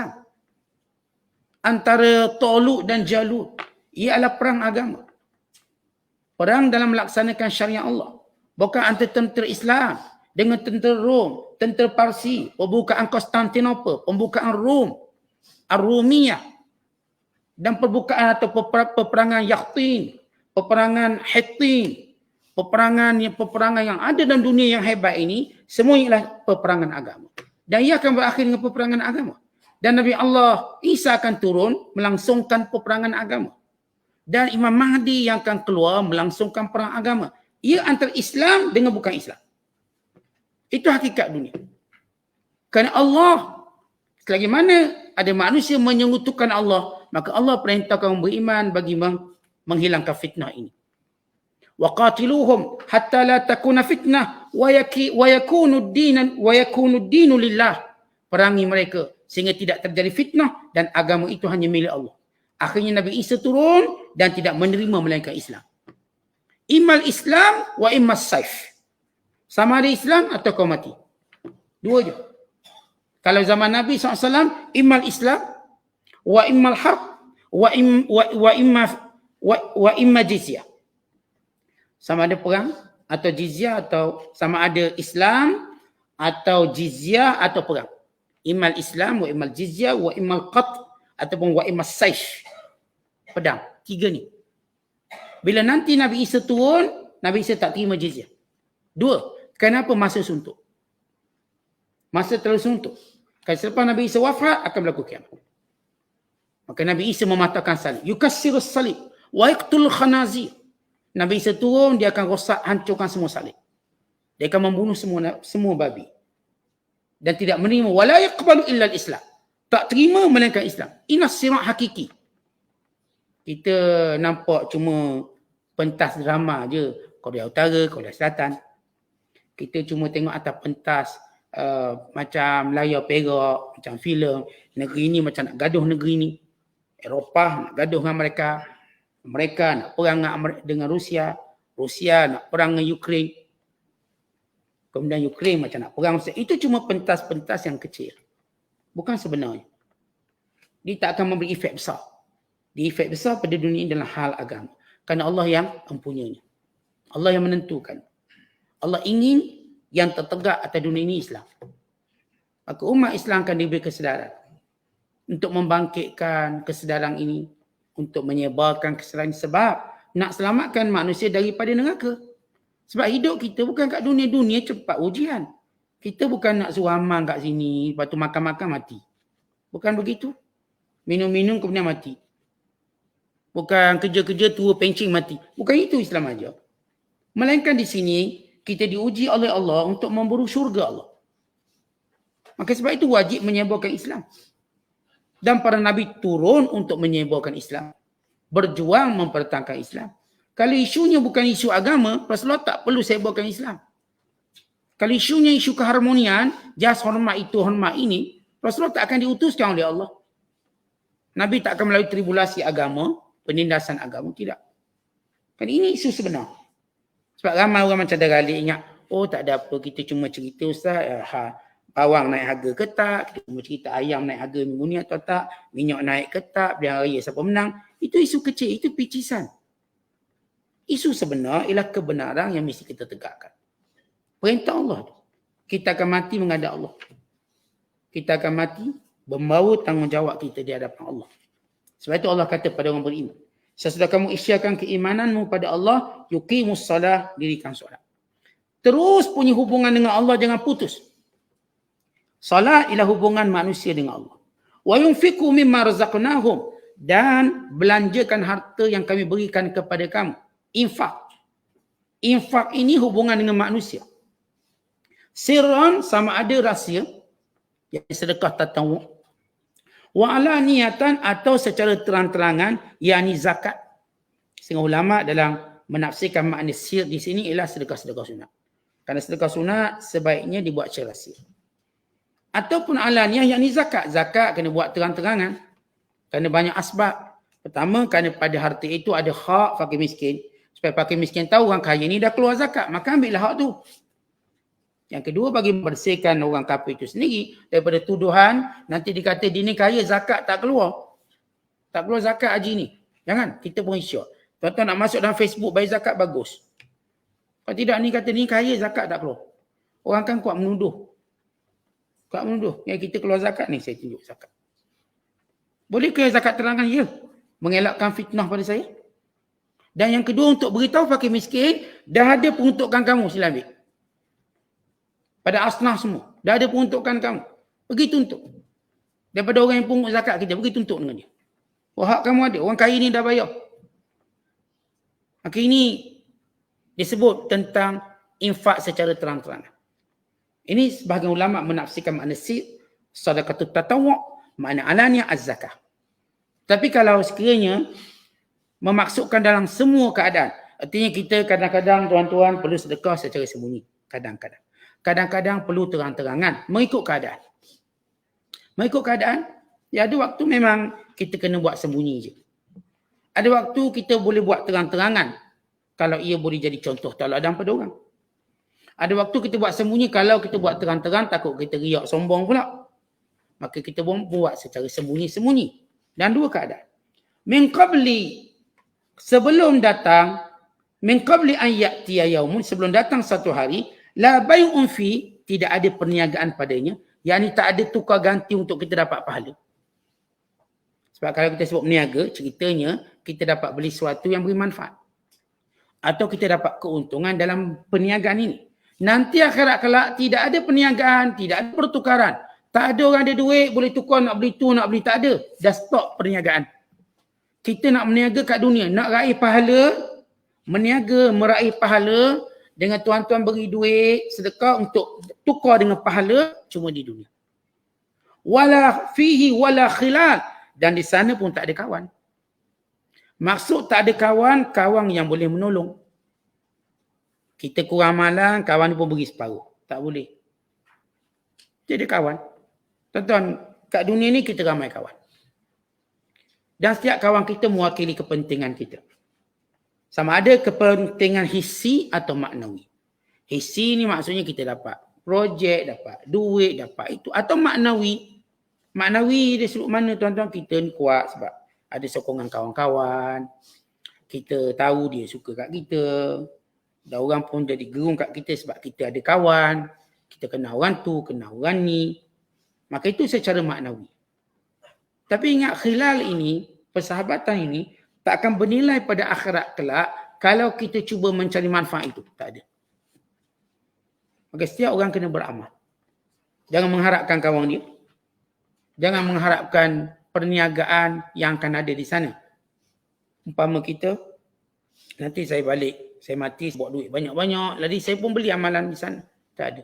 Speaker 3: antara Talut dan Jalut, ia adalah perang agama. Perang dalam melaksanakan syariat Allah. Bukan antara tentera Islam dengan tentera Rom, tentera Parsi, pembukaan Konstantinopel, pembukaan Rom, Ar-Rumiyah, dan pembukaan atau peperangan Yaqtin, peperangan Hittin, peperangan yang ada dalam dunia yang hebat ini, semuanya ialah peperangan agama. Dan ia akan berakhir dengan peperangan agama. Dan Nabi Allah Isa akan turun melangsungkan peperangan agama. Dan Imam Mahdi yang akan keluar melangsungkan perang agama. Ia antara Islam dengan bukan Islam. Itu hakikat dunia. Kerana Allah, selagi mana ada manusia menyekutukan Allah, maka Allah perintahkan beriman bagi menghilangkan fitnah ini. وَقَاتِلُوهُمْ حَتَّى لَا تَكُونَ فِتْنَةٌ وَيَكُونُ الدِّينُ لِلَّهِ. Perangi mereka sehingga tidak terjadi fitnah dan agama itu hanya milik Allah. Akhirnya Nabi Isa turun dan tidak menerima melainkan Islam. Imal Islam wa imas saif. Sama ada Islam atau kau mati. Dua je. Kalau zaman Nabi SAW, imal Islam wa imal harb wa imma jizyah. Sama ada perang atau jizyah, atau sama ada Islam atau jizyah atau perang. Imal Islam wa imal jizyah wa imal qat ataupun wa imal saif. Pedang. Tiga ni. Bila nanti Nabi Isa turun, Nabi Isa tak terima jizyah. Dua. Kenapa? Masa suntuk. Masa terlalu suntuk. Kalau selepas Nabi Isa wafat, akan berlaku kiamat. Maka Nabi Isa mematahkan salib. Yukassirus salib. Wa yaqtul khanazir. Nabi Isa turun, dia akan rosak, hancurkan semua salib. Dia akan membunuh semua babi. Dan tidak menerima. Wala yaqbalu illa al-Islam. Tak terima melainkan Islam. Inas sirat hakiki. Kita nampak cuma pentas drama je. Korea Utara, Korea Selatan. Kita cuma tengok atas pentas macam layar perak, macam filem. Negeri ni macam nak gaduh negeri ni. Eropah nak gaduh dengan mereka. Mereka nak perang dengan Rusia. Rusia nak perang dengan Ukraine. Kemudian Ukraine macam nak perang. Itu cuma pentas-pentas yang kecil. Bukan sebenarnya. Dia tak akan memberi efek besar. Dia efek besar pada dunia ini dalam hal agama. Kerana Allah yang mempunyainya. Allah yang menentukan. Allah ingin yang tertegak atas dunia ini Islam. Maka umat Islam akan diberi kesedaran. Untuk membangkitkan kesedaran ini. Untuk menyebarkan kesedaran sebab nak selamatkan manusia daripada neraka. Sebab hidup kita bukan kat dunia-dunia cepat ujian. Kita bukan nak suruh amal kat sini, lepas tu makan-makan mati. Bukan begitu. Minum-minum kemudian mati. Bukan kerja-kerja tua pencing mati. Bukan itu Islam ajar. Melainkan di sini kita diuji oleh Allah untuk memburu syurga Allah. Maka sebab itu wajib menyebarkan Islam. Dan para Nabi turun untuk menyebarkan Islam. Berjuang mempertahankan Islam. Kalau isunya bukan isu agama, Rasulullah tak perlu sebarkan Islam. Kalau isunya isu keharmonian, jas hormat itu, hormat ini, Rasulullah tak akan diutuskan oleh Allah. Nabi tak akan melalui tribulasi agama, penindasan agama, tidak. Kan ini isu sebenar. Sebab ramai orang macam dah galik ingat, oh tak ada apa, kita cuma cerita Ustaz, bawang naik harga ke tak, kita cuma cerita ayam naik harga minggu ni atau tak, minyak naik ke tak, pilihan raya siapa menang. Itu isu kecil, itu picisan. Isu sebenar ialah kebenaran yang mesti kita tegakkan. Perintah Allah tu. Kita akan mati menghadap Allah. Kita akan mati membawa tanggungjawab kita di hadapan Allah. Sebab itu Allah kata pada orang beriman, sesudah kamu isyakan keimananmu pada Allah, yuqimus salah, dirikan solat. Terus punya hubungan dengan Allah, jangan putus. Salat ialah hubungan manusia dengan Allah. Wa yunfiqu mimma razaqnahum, dan belanjakan harta yang kami berikan kepada kamu. Infak. Infak ini hubungan dengan manusia. Sirran sama ada rahsia, yang sedekah tatawwu'. Wa alaniyatan atau secara terang-terangan, yakni zakat. Setengah ulama dalam menafsirkan makna sir di sini ialah sedekah-sedekah sunat. Kerana sedekah sunat sebaiknya dibuat secara rahsia. Ataupun alaniyah yakni zakat. Zakat kena buat terang-terangan. Kerana banyak asbab. Pertama, kerana pada harta itu ada hak fakir miskin. Supaya fakir miskin tahu orang kaya ni dah keluar zakat. Maka ambillah hak tu. Yang kedua, bagi membersihkan orang kafir itu sendiri daripada tuduhan nanti dikata dia ni kaya zakat tak keluar. Tak keluar zakat haji ni. Jangan, kita pun isyak. Tuan-tuan nak masuk dalam Facebook bayar zakat bagus. Kalau tidak ni kata ni kaya zakat tak keluar. Orang kan kuat menuduh. Kak menuduh yang kita keluar zakat ni, saya tunjuk zakat. Boleh ke zakat terangkan? Ya. Mengelakkan fitnah pada saya. Dan yang kedua, untuk beritahu fakir miskin, dah ada peruntukan kamu, sila ambil. Pada asnaf semua, dah ada peruntukan kamu. Pergi tuntut. Daripada orang yang pungut zakat kita, pergi tuntut dengan dia. Oh, hak kamu ada, orang kaya ni dah bayar. Maka ini disebut tentang infak secara terang-terangan. Ini sebahagian ulama menafsirkan makna sedekatut tatawwu', makna alaniah az-zakah. Tapi kalau sekiranya memaksudkan dalam semua keadaan, artinya kita kadang-kadang tuan-tuan perlu sedekah secara sembunyi, kadang-kadang. Kadang-kadang perlu terang-terangan, mengikut keadaan. Mengikut keadaan, ya ada waktu memang kita kena buat sembunyi je. Ada waktu kita boleh buat terang-terangan, kalau ia boleh jadi contoh tauladan pada orang. Ada waktu kita buat sembunyi, kalau kita buat terang-terang takut kita riak sombong pula. Maka kita pun buat secara sembunyi-sembunyi. Dan dua keadaan. Min qabli, sebelum datang, min qabli an ya'tiya yaumun, sebelum datang satu hari, la bay'un fi, tidak ada perniagaan padanya, yakni tak ada tukar ganti untuk kita dapat pahala. Sebab kalau kita sebut meniaga, ceritanya kita dapat beli sesuatu yang beri manfaat. Atau kita dapat keuntungan dalam perniagaan ini. Nanti akhirat kelak tidak ada perniagaan, tidak ada pertukaran. Tak ada orang ada duit, boleh tukar, nak beli tu, nak beli, tak ada. Dah stop perniagaan. Kita nak meniaga kat dunia, nak raih pahala, meniaga, meraih pahala, dengan tuan-tuan beri duit, sedekah untuk tukar dengan pahala, cuma di dunia. Wala fihi wala khilal. Dan di sana pun tak ada kawan. Maksud tak ada kawan, kawan yang boleh menolong. Kita kurang malang, kawan pun beri separuh. Tak boleh. Jadi kawan. Tuan-tuan, kat dunia ni kita ramai kawan. Dan setiap kawan kita mewakili kepentingan kita. Sama ada kepentingan hissi atau maknawi. Hissi ni maksudnya kita dapat projek, dapat duit, dapat itu. Atau maknawi. Maknawi dia sebut mana tuan-tuan, kita ni kuat sebab ada sokongan kawan-kawan. Kita tahu dia suka kat kita. Dan orang pun jadi gerung kat kita sebab kita ada kawan. Kita kenal orang tu, kenal orang ni. Maka itu secara maknawi. Tapi ingat khilal ini, persahabatan ini, tak akan bernilai pada akhirat kelak kalau kita cuba mencari manfaat itu. Tak ada. Maka setiap orang kena beramal. Jangan mengharapkan kawan dia. Jangan mengharapkan perniagaan yang akan ada di sana. Umpama kita, nanti saya balik, saya mati, buat duit banyak-banyak, jadi saya pun beli amalan di sana. Tak ada.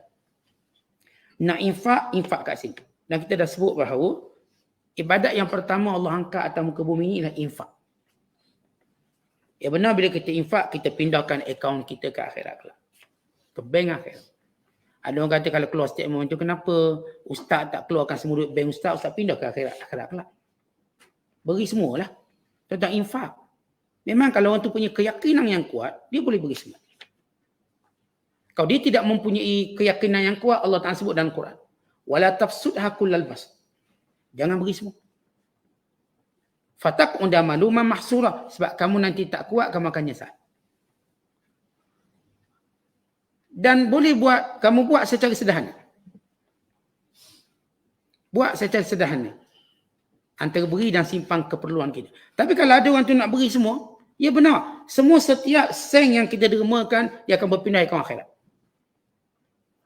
Speaker 3: Nak infak, infak kat sini. Dan kita dah sebut bahawa ibadat yang pertama Allah angkat atas muka bumi ini ialah infak. Ya benar, bila kita infak, kita pindahkan akaun kita ke akhirat kelak. Ke bank akhirat. Ada orang kata kalau keluar statement tu, kenapa ustaz tak keluarkan semua duit bank ustaz pindah ke akhirat kelak. Beri semualah. Tentang infak. Memang kalau orang tu punya keyakinan yang kuat, dia boleh beri semua. Kalau dia tidak mempunyai keyakinan yang kuat, Allah Ta'ala sebut dalam Quran. Wala tafsudha kullal bas. Jangan beri semua. Fataq'uda maluman mahsura. Sebab kamu nanti tak kuat, kamu akan nyesal. Dan boleh buat, kamu buat secara sederhana. Buat secara sederhana. Antara beri dan simpan keperluan kita. Tapi kalau ada orang tu nak beri semua, ya benar. Semua setiap sen yang kita dermakan, dia akan berpindah ke akhirat.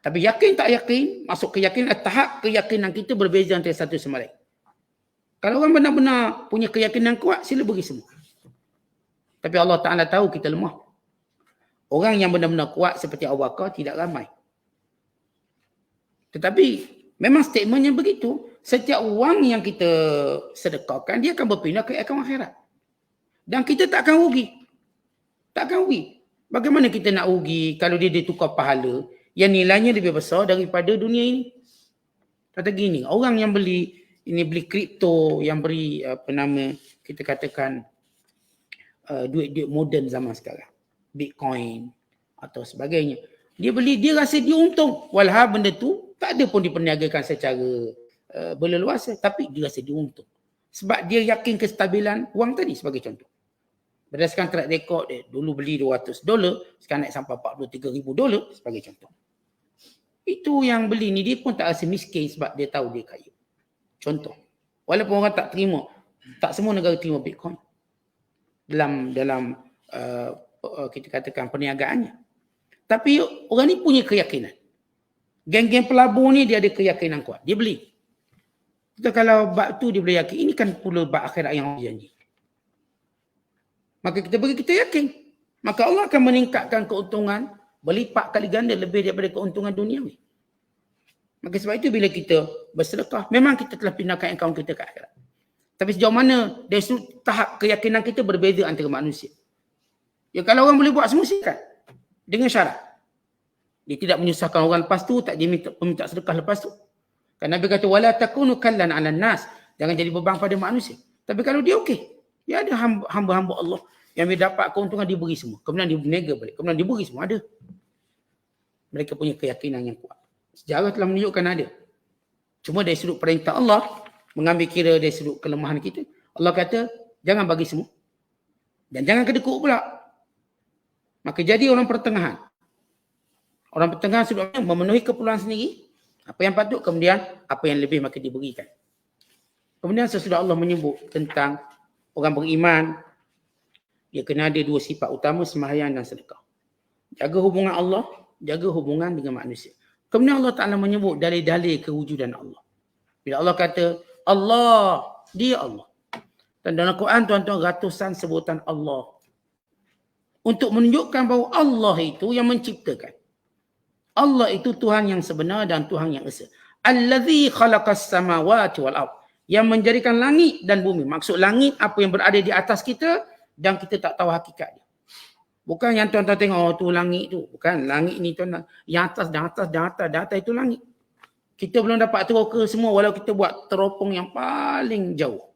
Speaker 3: Tapi yakin tak yakin, masuk keyakinan, tahap keyakinan kita berbeza antara satu sama lain. Kalau orang benar-benar punya keyakinan kuat, sila beri semua. Tapi Allah Ta'ala tahu kita lemah. Orang yang benar-benar kuat seperti Abu Bakar tidak ramai. Tetapi memang statementnya begitu. Setiap wang yang kita sedekahkan, dia akan berpindah ke akaun akhirat. Dan kita tak akan rugi. Tak akan rugi. Bagaimana kita nak rugi kalau dia ditukar pahala yang nilainya lebih besar daripada dunia ini? Kata gini, orang yang beli kripto, yang beri kita katakan duit-duit moden zaman sekarang, Bitcoin atau sebagainya, dia beli, dia rasa dia untung, walhal benda tu tak ada pun diperniagakan secara berleluasa, tapi dia rasa dia untung sebab dia yakin kestabilan wang tadi. Sebagai contoh, berdasarkan track record dia, dulu beli $200, sekarang naik sampai $43,000 sebagai contoh. Itu yang beli ni dia pun tak rasa miskin sebab dia tahu dia kaya. Contoh. Walaupun orang tak terima, tak semua negara terima Bitcoin. Dalam kita katakan perniagaannya. Tapi orang ni punya keyakinan. Geng-geng pelabur ni dia ada keyakinan kuat. Dia beli. Kita kalau bab tu dia boleh yakin, ini kan pula bab akhirat yang Allah janji. Maka kita bagi kita yakin. Maka Allah akan meningkatkan keuntungan berlipat kali ganda lebih daripada keuntungan dunia ni. Maka sebab itu bila kita bersedekah, memang kita telah pindahkan akaun kita ke akhirat. Tapi sejauh mana dari sudut tahap keyakinan kita berbeza antara manusia. Ya kalau orang boleh buat semua silakan. Dengan syarat. Dia tidak menyusahkan orang lepas tu, tak dia minta sedekah lepas tu. Kan Nabi kata wala takunu kallan 'alan nas. Jangan jadi beban pada manusia. Tapi kalau dia okey, dia ada hamba-hamba Allah yang dia dapat keuntungan dia beri semua. Kemudian dia berniaga balik. Kemudian dia beri semua ada. Mereka punya keyakinan yang kuat. Sejarah telah menunjukkan ada. Cuma dari sudut perintah Allah, mengambil kira dari sudut kelemahan kita, Allah kata jangan bagi semua. Dan jangan kedekut pula. Maka jadi orang pertengahan. Orang pertengahan sudutnya memenuhi keperluan sendiri. Apa yang patut, kemudian apa yang lebih maka diberikan. Kemudian sesudah Allah menyebut tentang orang beriman, dia kena ada dua sifat utama, sembahyang dan sedekah. Jaga hubungan Allah, jaga hubungan dengan manusia. Kemudian Allah Ta'ala menyebut dalil-dalil kewujudan Allah. Bila Allah kata, Allah, dia Allah. Dan dalam Quran tuan-tuan ratusan sebutan Allah. Untuk menunjukkan bahawa Allah itu yang menciptakan. Allah itu Tuhan yang sebenar dan Tuhan yang esa. Allazi khalaqas samawati wal ard. Yang menjadikan langit dan bumi. Maksud langit apa yang berada di atas kita dan kita tak tahu hakikat dia. Bukan yang tuan-tuan tengok, oh tu langit tu. Bukan, langit ni tuan-tuan. Yang atas dan atas dan atas dan atas itu langit. Kita belum dapat teroka semua walau kita buat teropong yang paling jauh.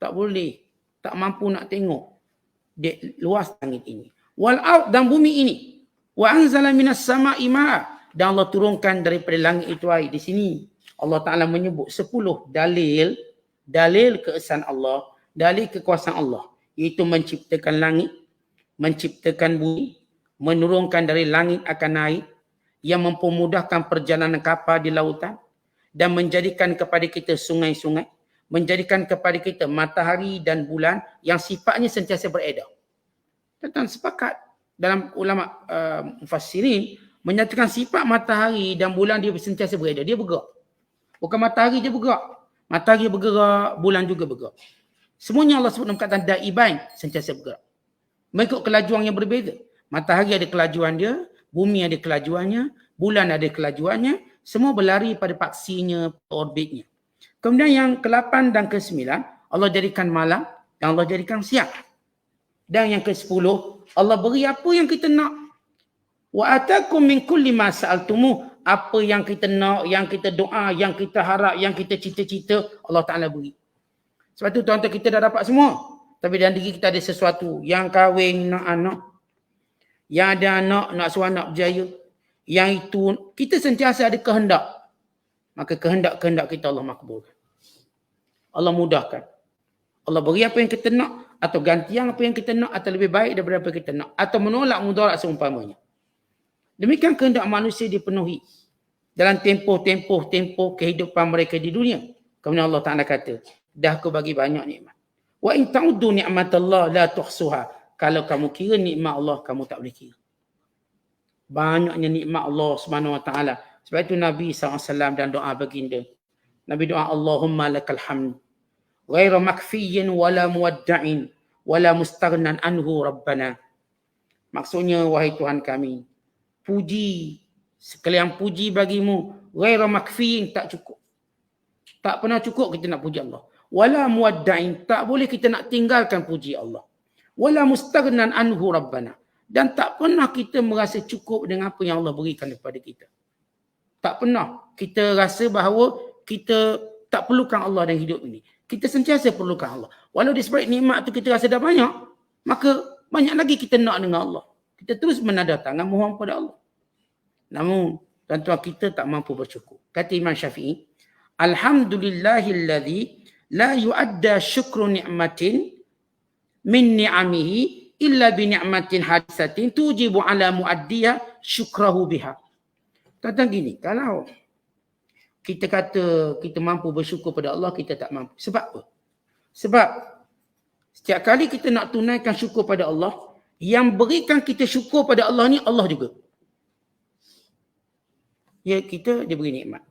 Speaker 3: Tak boleh. Tak mampu nak tengok luas langit ini. Wal ard dan bumi ini. Wa anzala minas sama'i ma'a. Dan Allah turunkan daripada langit itu air. Di sini Allah Ta'ala menyebut 10 dalil keesaan Allah, dalil kekuasaan Allah. Iaitu menciptakan langit, menciptakan bumi, menurunkan dari langit akan naik, yang mempermudahkan perjalanan kapal di lautan dan menjadikan kepada kita sungai-sungai, menjadikan kepada kita matahari dan bulan yang sifatnya sentiasa beredar. Tentang sepakat dalam ulama mufassirin menyatakan sifat matahari dan bulan dia sentiasa beredar, dia bergerak. Bukan matahari dia bergerak. Matahari bergerak, bulan juga bergerak. Semuanya Allah sebut dalam perkataan daibain, sentiasa bergerak. Mengikut kelajuan yang berbeza. Matahari ada kelajuan dia, bumi ada kelajuannya, bulan ada kelajuannya, semua berlari pada paksinya, orbitnya. Kemudian yang ke-8 dan ke-9, Allah jadikan malam dan Allah jadikan siang. Dan yang ke-10, Allah beri apa yang kita nak. Wa atakum min kulli ma sa'altumu. Apa yang kita nak, yang kita doa, yang kita harap, yang kita cita-cita, Allah Ta'ala beri. Sebab tu tuan-tuan kita dah dapat semua. Tapi dalam diri kita ada sesuatu. Yang kahwin nak anak. Yang ada anak nak suruh anak berjaya. Yang itu kita sentiasa ada kehendak. Maka kehendak-kehendak kita Allah makbulkan. Allah mudahkan. Allah beri apa yang kita nak. Atau gantian apa yang kita nak. Atau lebih baik daripada apa yang kita nak. Atau menolak mudarat seumpamanya. Demikian kehendak manusia dipenuhi. Dalam tempoh kehidupan mereka di dunia. Kemudian Allah Ta'ala kata. Dah aku bagi banyak nikmat. Wa in ta'uddu ni'matallah la tuhsuha. Kalau kamu kira nikmat Allah, kamu tak boleh kira. Banyaknya nikmat Allah Subhanahu Wa Ta'ala. Sebab itu Nabi SAW dan doa baginda. Nabi doa Allahumma lakal hamd. Ghaira makfiyin wala muwadda'in. Wala mustaghnan anhu Rabbana. Maksudnya, wahai Tuhan kami. Puji. Sekalian puji bagimu. Ghaira makfiyin, tak cukup. Tak pernah cukup kita nak puji Allah. Wala muwadda'in, tak boleh kita nak tinggalkan puji Allah. Wala mustaghnan anhu Rabbana. Dan tak pernah kita merasa cukup dengan apa yang Allah berikan kepada kita. Tak pernah kita rasa bahawa kita tak perlukan Allah dalam hidup ini. Kita sentiasa perlukan Allah. Walau di sebalik nikmat tu kita rasa dah banyak, maka banyak lagi kita nak dengan Allah. Kita terus menadarkan mohon pada Allah. Namun, tuan-tuan kita tak mampu bersyukur. Kata Imam Syafi'i, Alhamdulillahilladzi la yu'adda syukru ni'matin min ni'amihi illa bi ni'matin hadisatin tujibu ala mu'addiya syukrahu biha. Tentang gini, kalau kita kata kita mampu bersyukur pada Allah, kita tak mampu. Sebab apa? Sebab setiap kali kita nak tunaikan syukur pada Allah, yang berikan kita syukur pada Allah ni Allah juga. Ya, dia beri nikmat.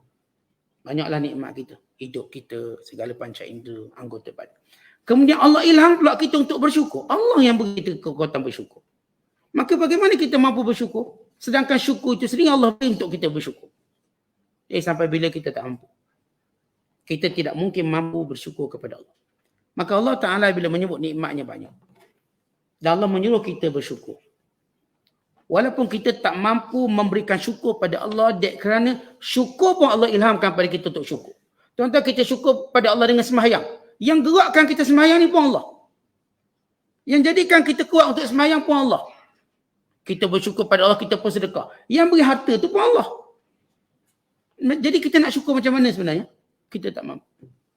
Speaker 3: Banyaklah nikmat kita. Hidup kita, segala panca indera, anggota badan. Kemudian Allah ilham pula kita untuk bersyukur. Allah yang beri kita kekuatan bersyukur. Maka bagaimana kita mampu bersyukur? Sedangkan syukur itu sendiri Allah beri untuk kita bersyukur. Jadi sampai bila kita tak mampu? Kita tidak mungkin mampu bersyukur kepada Allah. Maka Allah Ta'ala bila menyebut nikmatnya banyak. Dan Allah menyuruh kita bersyukur. Walaupun kita tak mampu memberikan syukur pada Allah, kerana syukur pun Allah ilhamkan pada kita untuk syukur. Tuan-tuan, kita syukur pada Allah dengan sembahyang. Yang gerakkan kita sembahyang ni pun Allah. Yang jadikan kita kuat untuk sembahyang pun Allah. Kita bersyukur pada Allah, kita pun sedekah. Yang beri harta tu pun Allah. Jadi kita nak syukur macam mana sebenarnya? Kita tak mampu.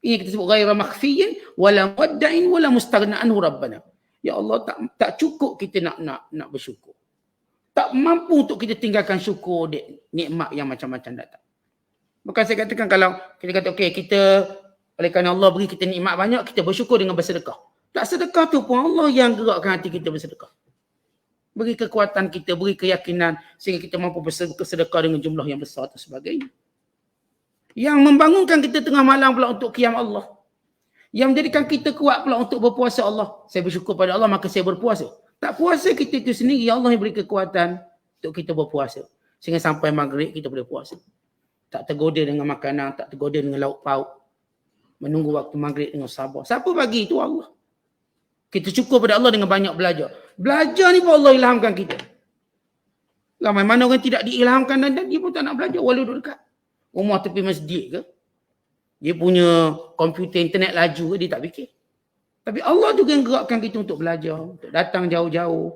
Speaker 3: Ini kita sebut ghaira makhfiyin wala muwadda'in wala mustaghna'anhu rabbana. Ya Allah, tak cukup kita nak bersyukur. Tak mampu untuk kita tinggalkan syukur nikmat yang macam-macam datang. Bukan saya katakan kalau kita kata okey, kita oleh kerana Allah beri kita nikmat banyak, kita bersyukur dengan bersedekah. Tak, sedekah tu pun Allah yang gerakkan hati kita bersedekah. Beri kekuatan kita, beri keyakinan sehingga kita mampu bersedekah dengan jumlah yang besar dan sebagainya. Yang membangunkan kita tengah malam pula untuk qiyam Allah. Yang menjadikan kita kuat pula untuk berpuasa Allah. Saya bersyukur pada Allah, maka saya berpuasa. Tak puasa kita itu sendiri, Allah yang beri kekuatan untuk kita berpuasa. Sehingga sampai maghrib kita boleh puasa. Tak tergoda dengan makanan, tak tergoda dengan lauk pauk. Menunggu waktu maghrib dengan sabar. Siapa bagi? Itu Allah. Kita syukur pada Allah dengan banyak belajar. Belajar ni pun Allah ilhamkan kita. Ramai mana orang tidak diilhamkan dan dia pun tak nak belajar walau duduk dekat rumah tepi masjid ke. Dia punya komputer internet laju ke, dia tak fikir. Tapi Allah juga yang gerakkan kita untuk belajar, untuk datang jauh-jauh,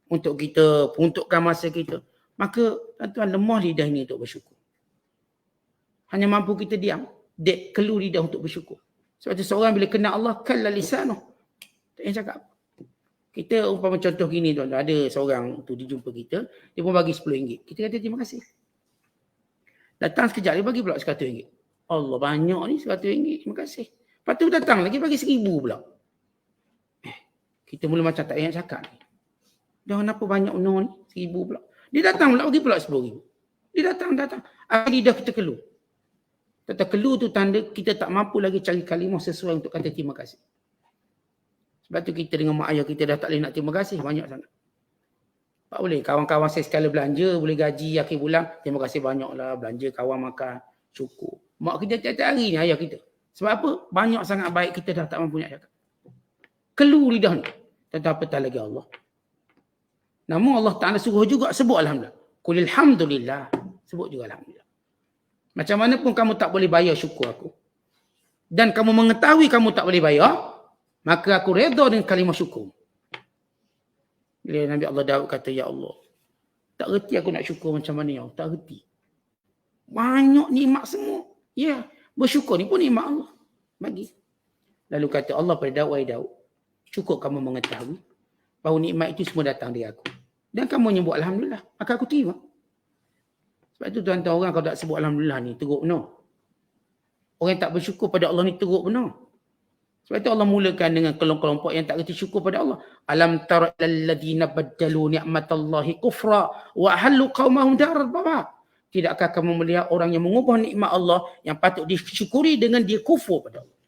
Speaker 3: untuk kita peruntukkan masa kita. Maka tuan-tuan, lemah lidah ini untuk bersyukur. Hanya mampu kita diam, keluh lidah untuk bersyukur. Sebab itu seorang bila kenal Allah, kalla lisanuh. Tak payah cakap. Kita umpama contoh gini tuan-tuan, ada seorang tu dia jumpa kita, dia pun bagi RM10. Kita kata terima kasih. Datang sekejap, dia bagi pula RM100. Allah, banyak ni RM100, terima kasih. Lepas tu datang lagi bagi RM1,000 pula. Kita mula macam tak payah cakap ni. Dah kenapa banyak benar ni? RM1,000 pula. Dia datang pula bagi pula RM10,000. Dia datang. Akhirnya dah kita keluh. Kata keluh tu tanda kita tak mampu lagi cari kalimah sesuai untuk kata terima kasih. Sebab tu kita dengan mak ayah kita dah tak boleh nak terima kasih banyak sangat. Tak boleh. Kawan-kawan saya sekali belanja, boleh gaji akhir bulan. Terima kasih banyaklah. Belanja kawan makan. Syukur. Mak kita tiap-tiap hari ni ayah kita. Sebab apa? Banyak sangat baik kita dah tak mampu nak cakap. Keluh lidah ni. Tetapi tak lagi Allah. Namun Allah Ta'ala suruh juga sebut Alhamdulillah. Qulil hamdulillah. Sebut juga Alhamdulillah. Macam mana pun kamu tak boleh bayar syukur aku. Dan kamu mengetahui kamu tak boleh bayar. Maka aku redha dengan kalimah syukur. Bila Nabi Allah Daud kata, Ya Allah. Tak reti aku nak syukur macam mana ya Allah. Tak reti. Banyak nikmat semua. Ya. Bersyukur ni pun nikmat Allah bagi. Lalu kata Allah pada Daud, wahai Daud, cukup kamu mengetahui bahawa nikmat itu semua datang dari aku. Dan kamu menyebut Alhamdulillah, maka aku terima. Sebab itu tuan-tuan, orang kalau tak sebut Alhamdulillah ni teruk benar. Orang yang tak bersyukur pada Allah ni teruk benar. Sebab itu Allah mulakan dengan kelompok-kelompok yang tak reti syukur pada Allah. Alam tara alladhina baddalu ni'matallahi kufra wa ahallu qaumahum daral bawar. Tidakkah kamu melihat orang yang mengubah nikmat Allah yang patut disyukuri dengan dia kufur pada Allah.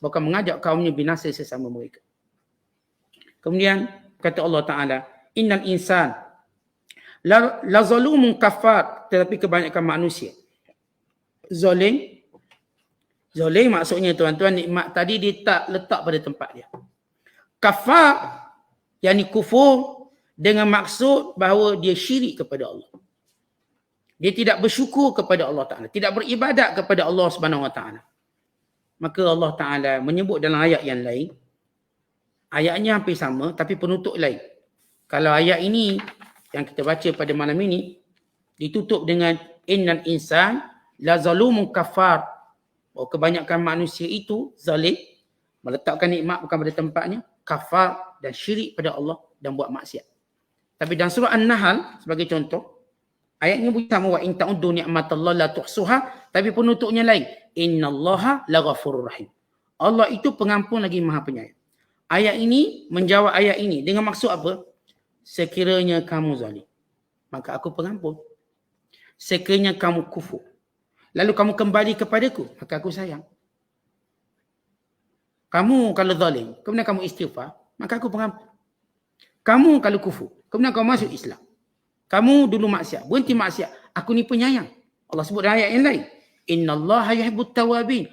Speaker 3: Bahkan mengajak kaumnya binasa sesama mereka. Kemudian kata Allah Ta'ala, Innal insan la zalumun kafar, tetapi kebanyakan manusia zalim maksudnya tuan-tuan, nikmat tadi dia tak letak pada tempat dia. Kafar, yakni kufur dengan maksud bahawa dia syirik kepada Allah. Dia tidak bersyukur kepada Allah Ta'ala. Tidak beribadat kepada Allah Subhanahu Wa Ta'ala. Maka Allah Ta'ala menyebut dalam ayat yang lain. Ayatnya hampir sama tapi penutup lain. Kalau ayat ini yang kita baca pada malam ini ditutup dengan innal insan la zalumun kafar. Oh, kebanyakan manusia itu zalim, meletakkan nikmat bukan pada tempatnya, kafar dan syirik pada Allah dan buat maksiat. Tapi dalam surah An-Nahl sebagai contoh, Ayat ini bunyi sama, wa in ta'uddu ni'matallahi la tuhsuha, tapi penutupnya lain. Innallaha laghafurur rahim. Allah itu pengampun lagi Maha Penyayang. Ayat ini menjawab ayat ini dengan maksud apa? Sekiranya kamu zalim, maka aku pengampun. Sekiranya kamu kufur, lalu kamu kembali kepadaku, maka aku sayang. Kamu kalau zalim, kemudian kamu istighfar, maka aku pengampun. Kamu kalau kufur, kemudian kamu masuk Islam. Kamu dulu maksiat, berhenti maksiat, aku ni penyayang. Allah sebut dalam ayat yang lain. Innallaha yuhibbut tawabin.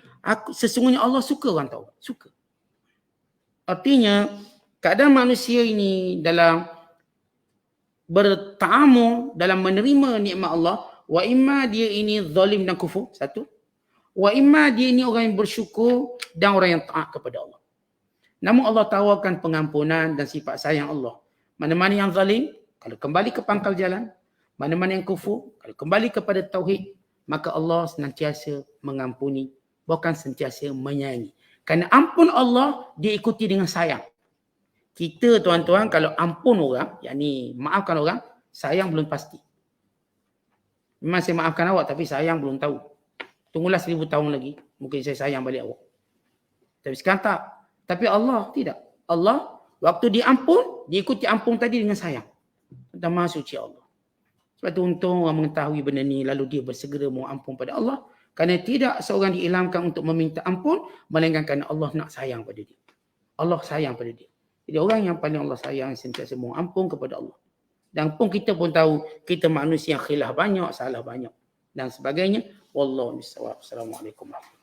Speaker 3: Sesungguhnya Allah suka orang taubat. Suka. Artinya, keadaan manusia ini dalam bertamu, dalam menerima nikmat Allah, wa imma dia ini zalim dan kufur, satu. Wa imma dia ini orang yang bersyukur dan orang yang taat kepada Allah. Namun Allah tawarkan pengampunan dan sifat sayang Allah. Mana-mana yang zalim, kalau kembali ke pangkal jalan, mana-mana yang kufur, kalau kembali kepada tauhid, maka Allah senantiasa mengampuni, bukan sentiasa menyayangi. Kerana ampun Allah diikuti dengan sayang. Kita tuan-tuan kalau ampun orang, yakni maafkan orang, sayang belum pasti. Memang saya maafkan awak tapi sayang belum tahu. Tunggulah 1000 tahun lagi, mungkin saya sayang balik awak. Tapi sekarang tak. Tapi Allah tidak. Allah waktu diampun, diikuti ampun tadi dengan sayang. Dan Maha Suci Allah. Sebab itu untung orang mengetahui benda ni lalu dia bersegera mohon ampun pada Allah. Kerana tidak seorang diilhamkan untuk meminta ampun melainkan kerana Allah nak sayang pada dia. Allah sayang pada dia. Jadi orang yang paling Allah sayang sentiasa mohon ampun kepada Allah. Dan pun kita pun tahu kita manusia yang khilaf banyak, salah banyak dan sebagainya. Wallahu a'lam bishawab. Assalamualaikum warahmatullahi wabarakatuh.